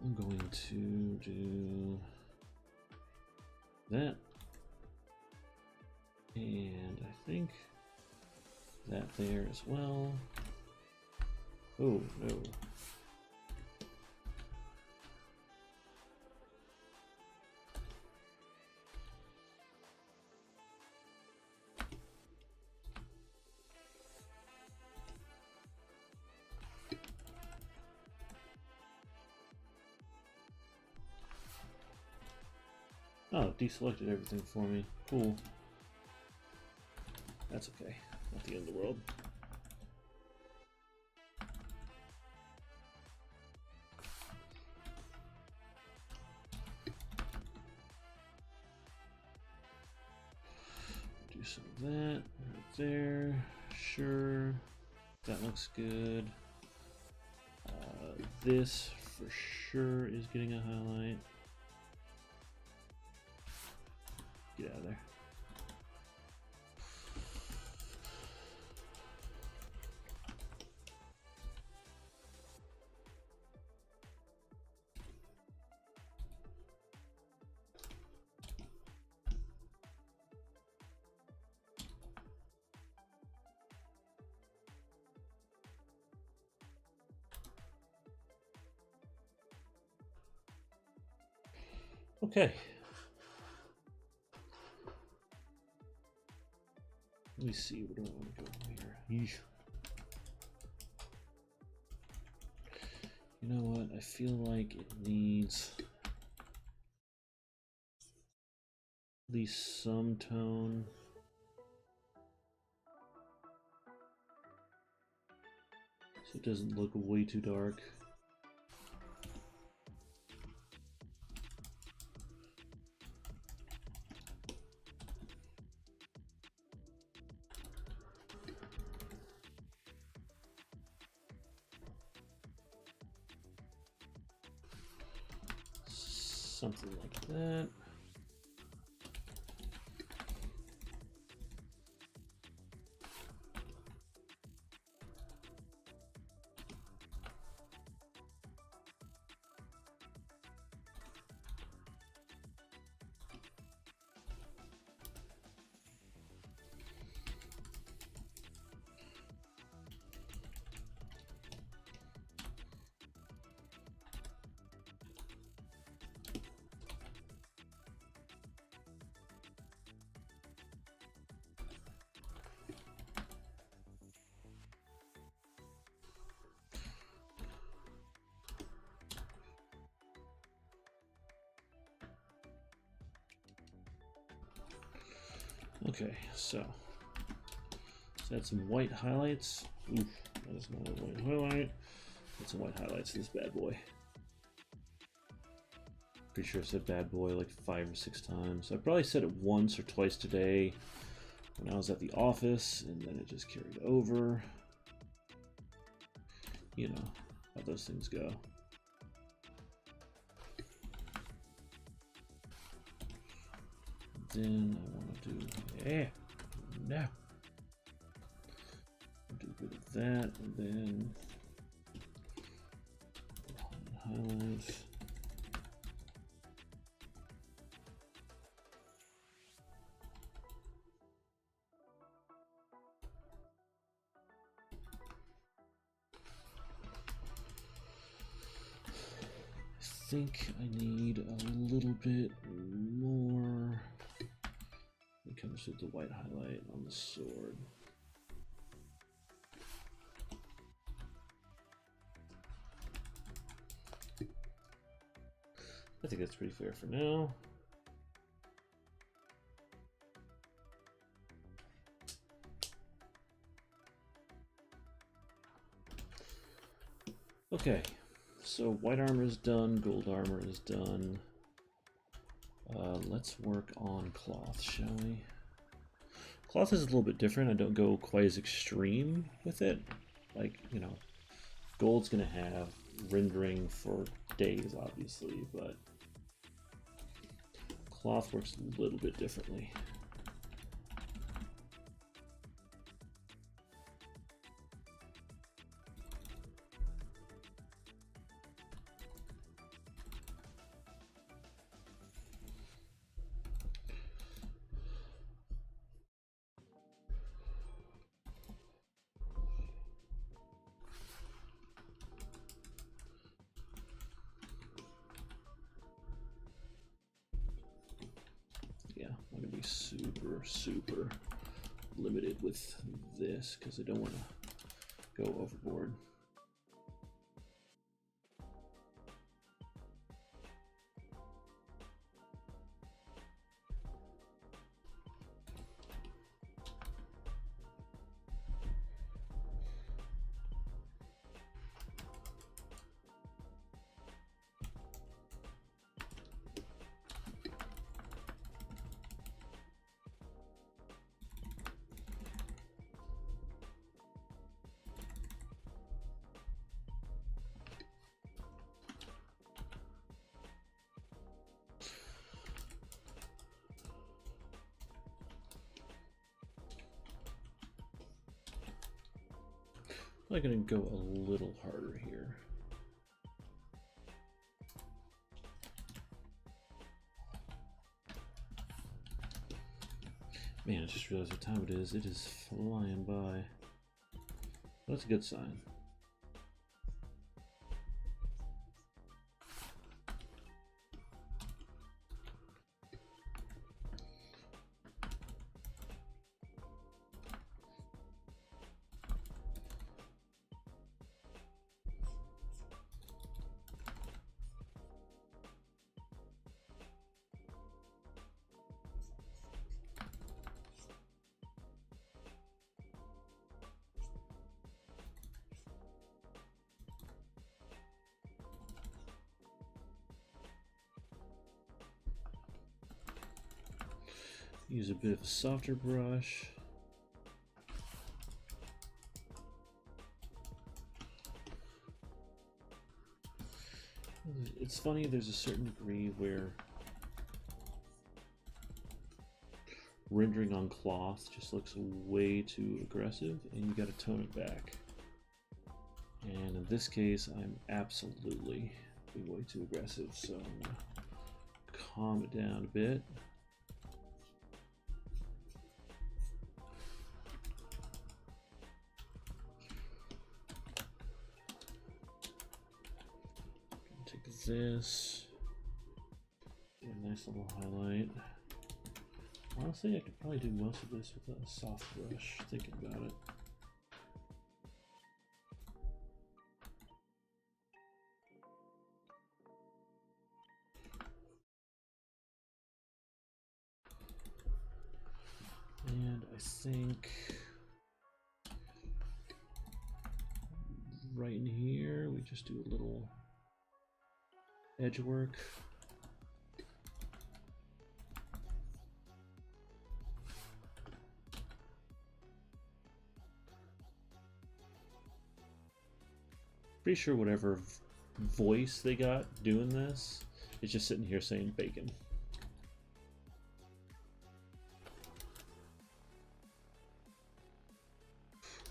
I'm going to do that. And I think that there as well. Oh, no. Oh, deselected everything for me. Cool. That's okay. Not the end of the world. Do some of that right there. Sure. That looks good. This for sure is getting a highlight. Get out of there. Okay. Let me see, where do I want to go from here? Yeesh. You know what? I feel like it needs at least some tone. So it doesn't look way too dark. Something like that. Okay, so let's add some white highlights. Oof, that is not a white highlight. Add some white highlights to this bad boy. Pretty sure I said bad boy like 5 or 6 times. I probably said it once or twice today when I was at the office, and then it just carried over. You know how those things go. Then I want to do no. Do a bit of that, and then highlight. I think I need a little bit more. It comes with the white highlight on the sword. I think that's pretty fair for now. Okay, so white armor is done, gold armor is done. Let's work on cloth, shall we? Cloth is a little bit different. I don't go quite as extreme with it. Like, you know, gold's gonna have rendering for days, obviously, but cloth works a little bit differently. super limited with this because I don't want to go overboard. I'm going to go a little harder here. Man, I just realized what time it is. It is flying by. That's a good sign. Use a bit of a softer brush. It's funny, there's a certain degree where rendering on cloth just looks way too aggressive and you gotta tone it back. And in this case, I'm absolutely being way too aggressive, so I'm gonna calm it down a bit. This, do a nice little highlight. Honestly, I could probably do most of this with a soft brush, thinking about it. And I think right in here, we just do a little edge work. Pretty sure whatever voice they got doing this is just sitting here saying bacon.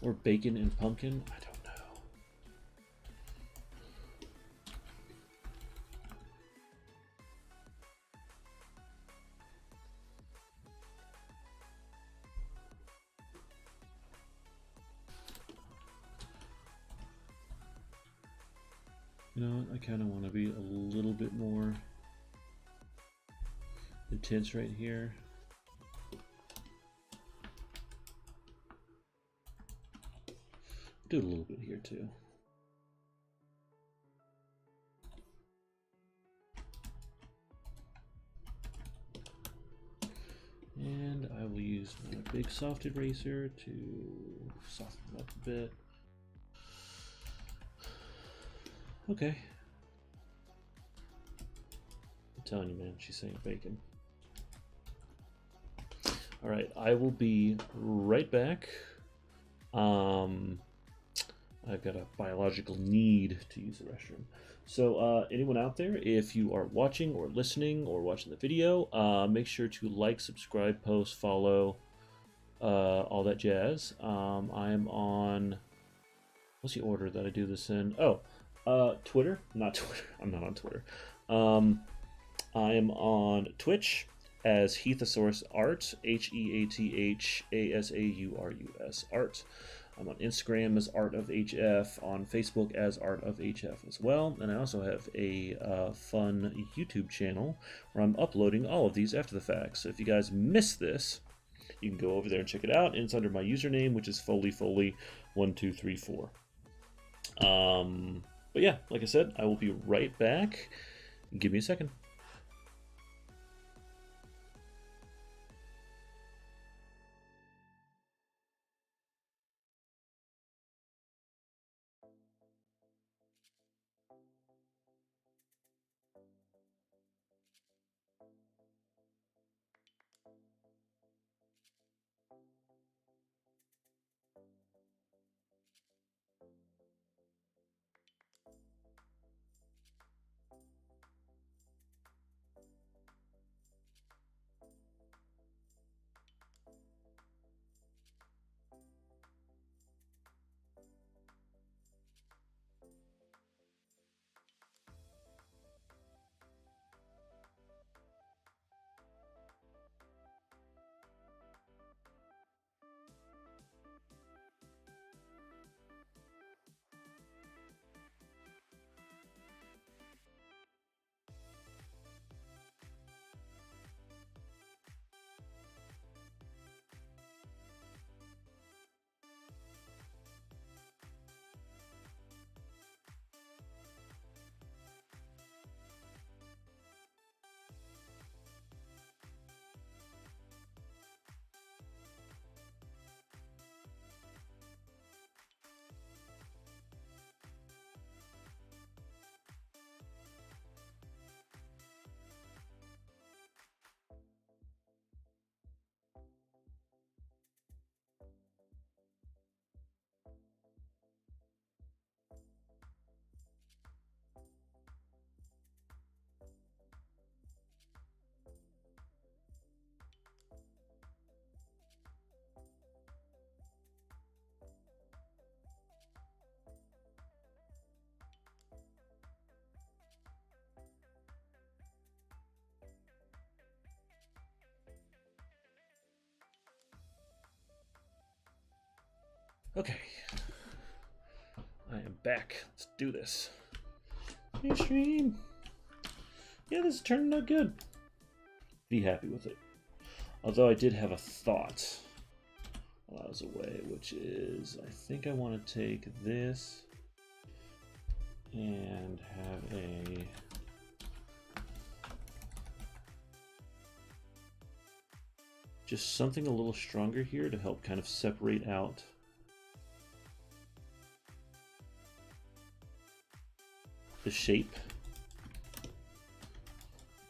Or bacon and pumpkin, I don't know. You know what, I kind of want to be a little bit more intense right here. Do a little bit here too. And I will use my big soft eraser to soften it up a bit. Okay. I'm telling you, man, she's saying bacon. All right, I will be right back. I've got a biological need to use the restroom. So anyone out there, if you are watching or listening or watching the video, make sure to like, subscribe, post, follow, all that jazz. I am on, what's the order that I do this in? Oh, Twitter, not Twitter. I'm not on Twitter. I am on Twitch as Heathasaurus Art, Heathasaurus Art. I'm on Instagram as Art of HF, on Facebook as Art of HF as well, and I also have a fun YouTube channel where I'm uploading all of these after the fact. So if you guys miss this, you can go over there and check it out. And it's under my username, which is FoleyFoley1234. But yeah, like I said, I will be right back. Give me a second. Okay, I am back. Let's do this. Hey, stream. Yeah, this is turning out good. Be happy with it. Although I did have a thought while I was away, which is I think I want to take this and have a just something a little stronger here to help kind of separate out the shape.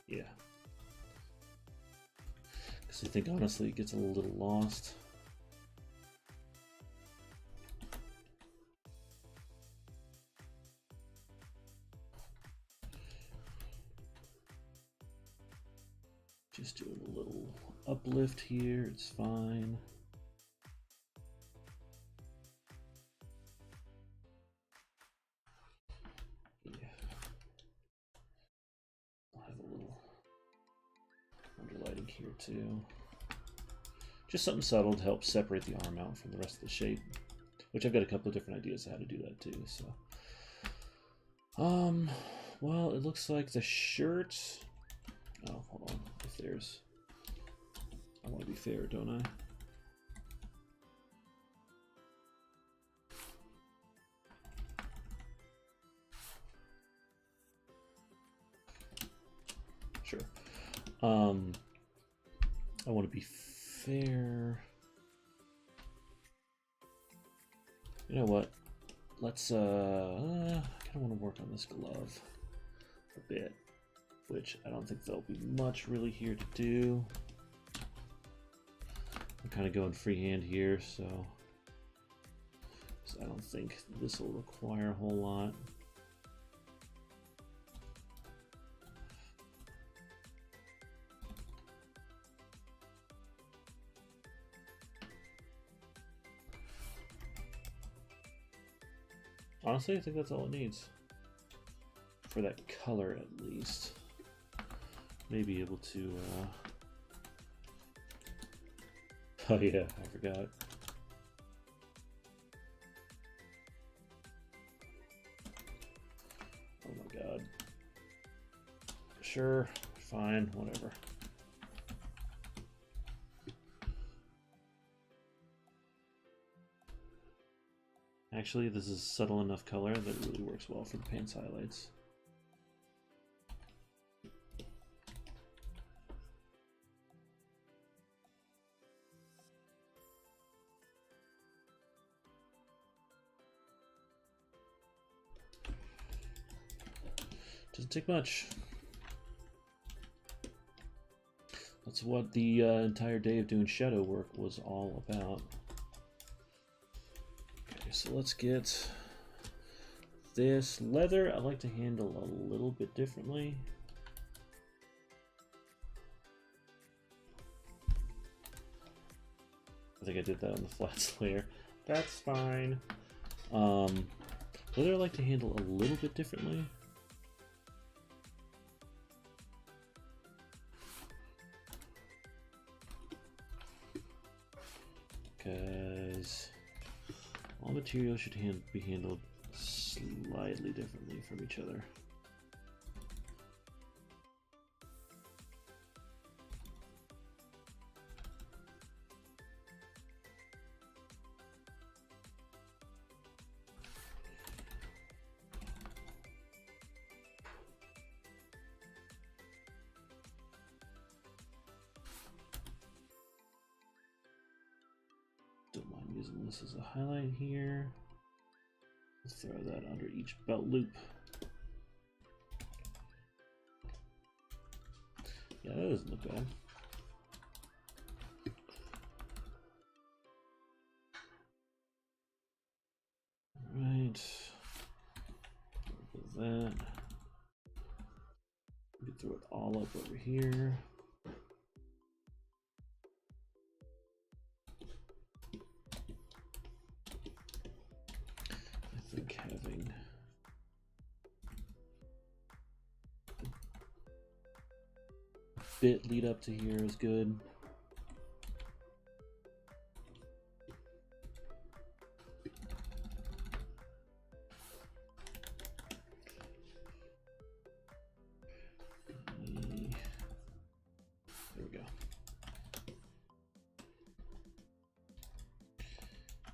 Yeah. Because I think honestly it gets a little lost. Just doing a little uplift here, it's fine. Here too. Just something subtle to help separate the arm out from the rest of the shape, which I've got a couple of different ideas how to do that too. So, well, it looks like the shirt. Oh, hold on. If there's, I want to be fair, don't I? Sure. I want to be fair. You know what? Let's I kind of want to work on this glove a bit, which I don't think there'll be much really here to do. I'm kind of going freehand here, so I don't think this will require a whole lot. Honestly, I think that's all it needs. For that color, at least. May be able to, oh yeah, I forgot. Sure, fine, whatever. Actually, this is subtle enough color that it really works well for the pants highlights. Doesn't take much. That's what the entire day of doing shadow work was all about. Okay, so let's get this leather. I like to handle a little bit differently. I think I did that on the flats layer. That's fine. Leather I like to handle a little bit differently. Because all materials should be handled slightly differently from each other. Don't mind using this as a highlight here. Let's throw that under each belt loop. Yeah, that doesn't look bad. Right. With that. We can throw it all up over here. I think having a bit lead up to here is good. There we go.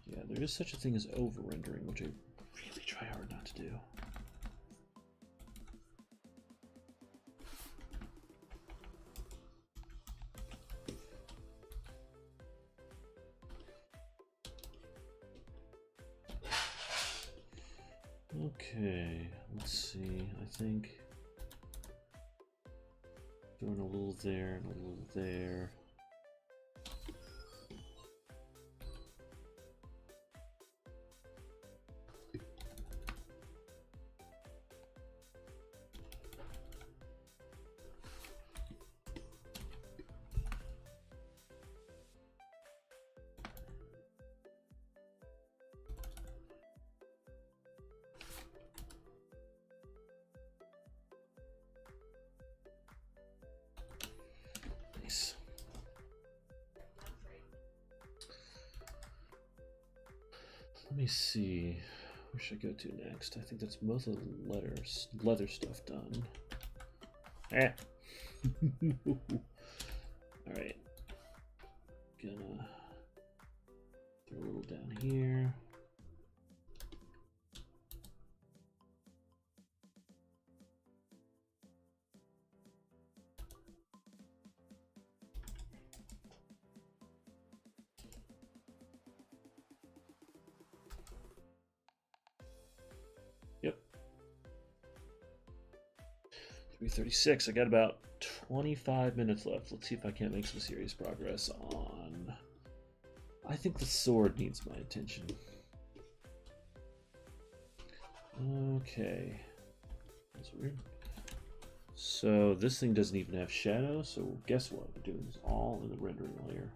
Yeah, there is such a thing as over-rendering, which I really try hard not to do. Okay, let's see. I think throwing a little there and a little there. Nice. Let me see. Where should I go to next? I think that's most of the leather stuff done. Eh. All right. Gonna throw a little down here. Yep. 3:36. I got about 25 minutes left. Let's see if I can't make some serious progress on... I think the sword needs my attention. Okay. That's weird. So this thing doesn't even have shadow, so guess what? We're doing this all in the rendering layer.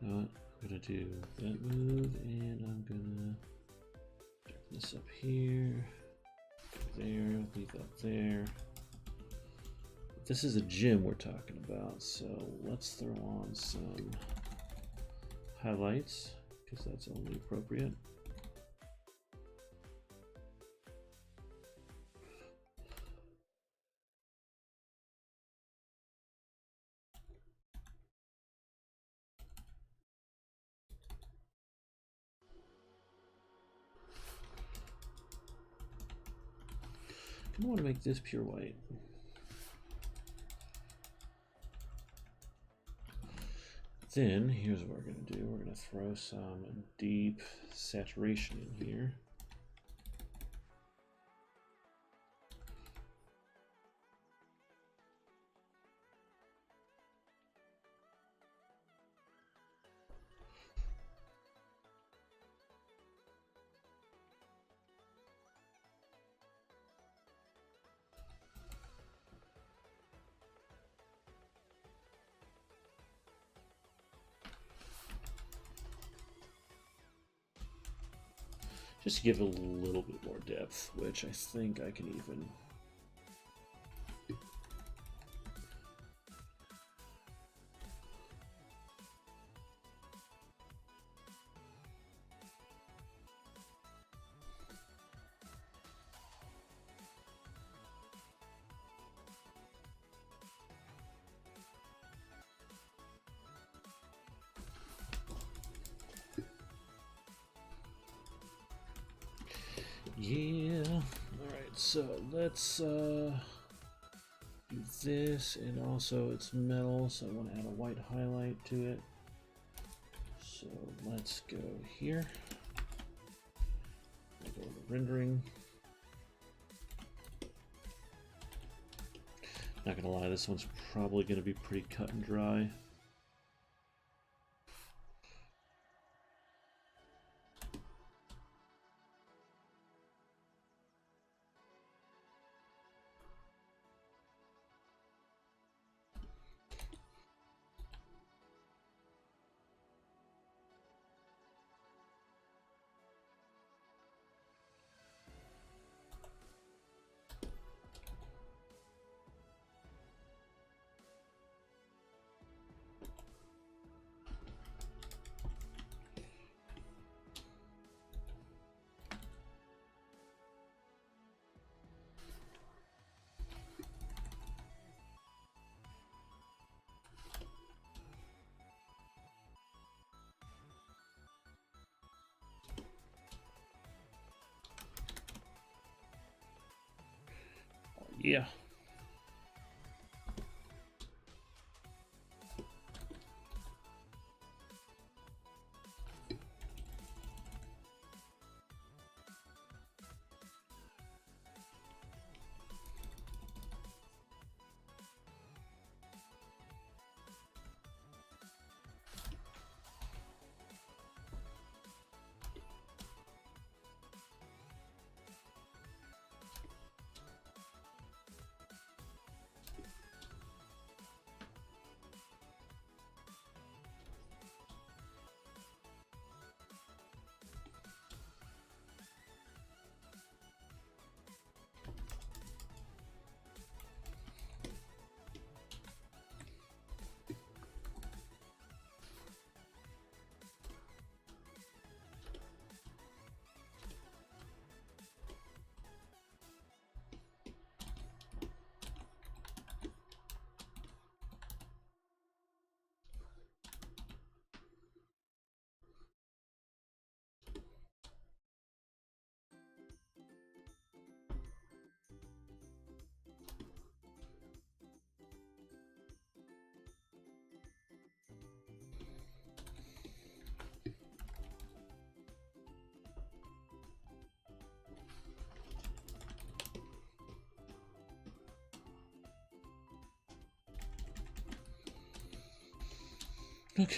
You know what? I'm gonna do that move, and I'm gonna this up here, there, leave that there. This is a gym we're talking about, so let's throw on some highlights, because that's only appropriate. I want to make this pure white. Then here's what we're going to do. We're going to throw some deep saturation in here. Just to give it a little bit more depth, which I think I can even... Yeah, alright, so let's do this, and also it's metal, so I want to add a white highlight to it. So let's go here. We'll go to rendering. Not gonna lie, this one's probably gonna be pretty cut and dry. Yeah. Okay.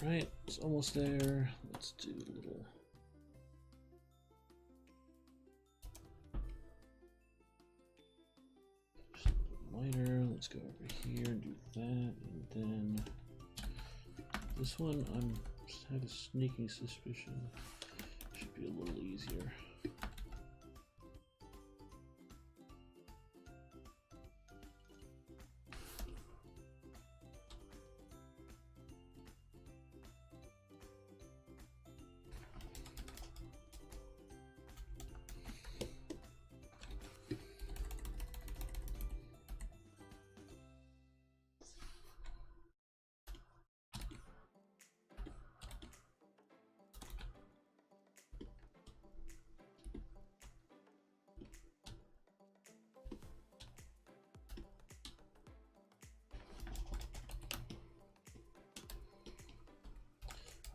Right, it's almost there. Let's do a little. Just a little lighter. Let's go over here and do that, and then this one I'm just have a sneaking suspicion should be a little easier.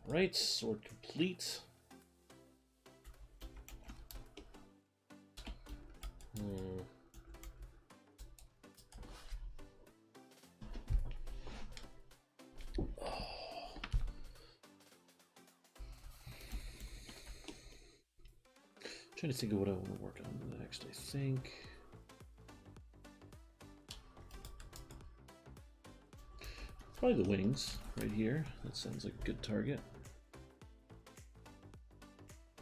Right, sword complete. Trying to think of what I want to work on next, I think. Probably the wings right here. That sounds like a good target.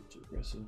Too aggressive.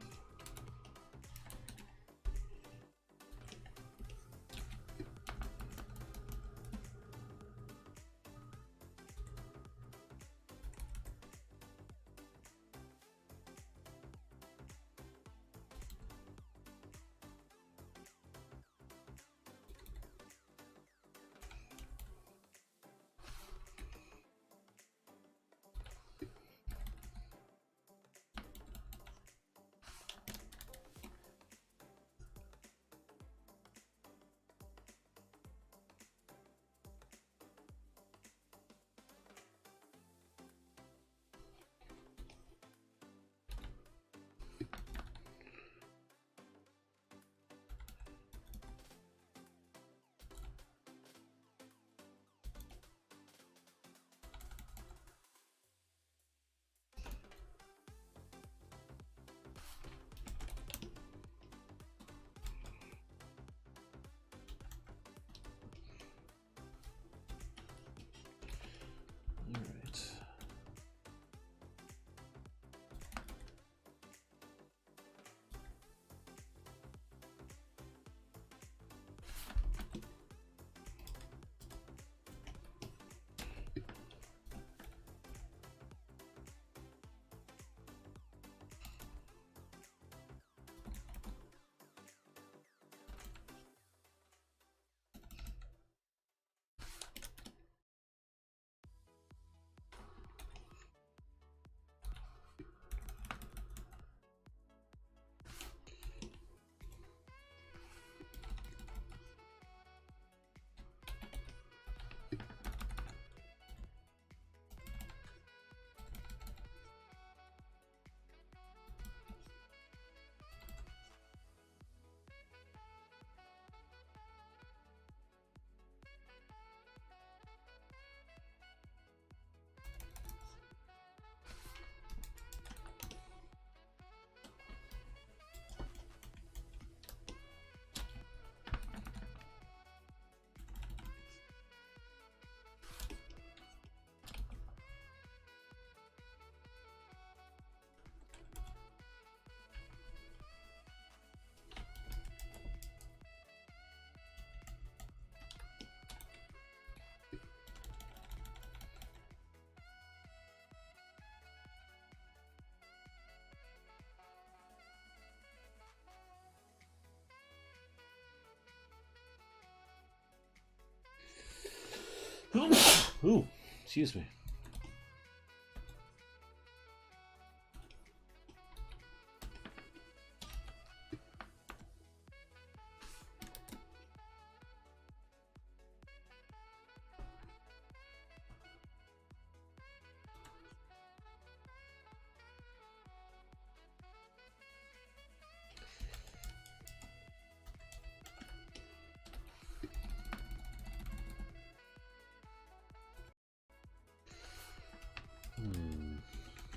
Ooh, excuse me.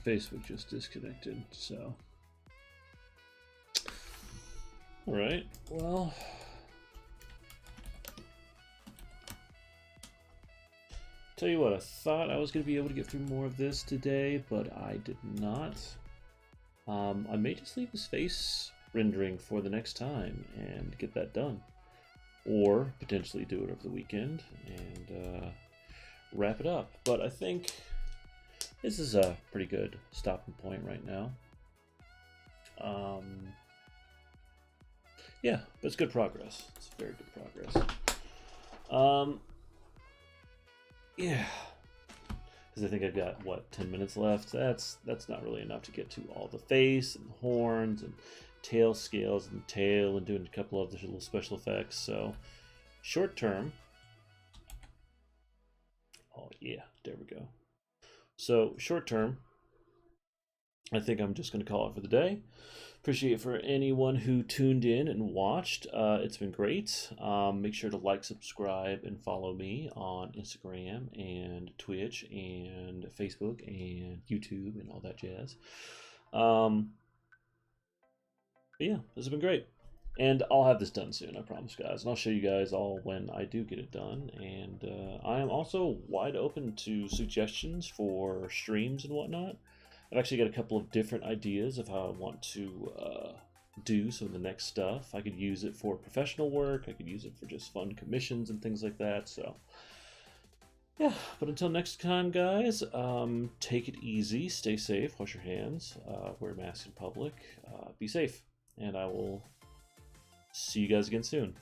Facebook just disconnected, so. Alright, well. Tell you what, I thought I was going to be able to get through more of this today, but I did not. I may just leave his face rendering for the next time and get that done. Or potentially do it over the weekend and wrap it up. But I think this is a pretty good stopping point right now. Yeah, but it's good progress. It's very good progress. Yeah, because I think I've got, what, 10 minutes left? That's not really enough to get to all the face and the horns and tail scales and tail and doing a couple of the little special effects. So short term. Oh yeah, there we go. So short term, I think I'm just going to call it for the day. Appreciate for anyone who tuned in and watched. It's been great. Make sure to like, subscribe, and follow me on Instagram and Twitch and Facebook and YouTube and all that jazz. But yeah, this has been great. And I'll have this done soon, I promise, guys. And I'll show you guys all when I do get it done. And I am also wide open to suggestions for streams and whatnot. I've actually got a couple of different ideas of how I want to do some of the next stuff. I could use it for professional work. I could use it for just fun commissions and things like that. So, yeah. But until next time, guys, take it easy. Stay safe. Wash your hands. Wear a mask in public. Be safe. And I will see you guys again soon.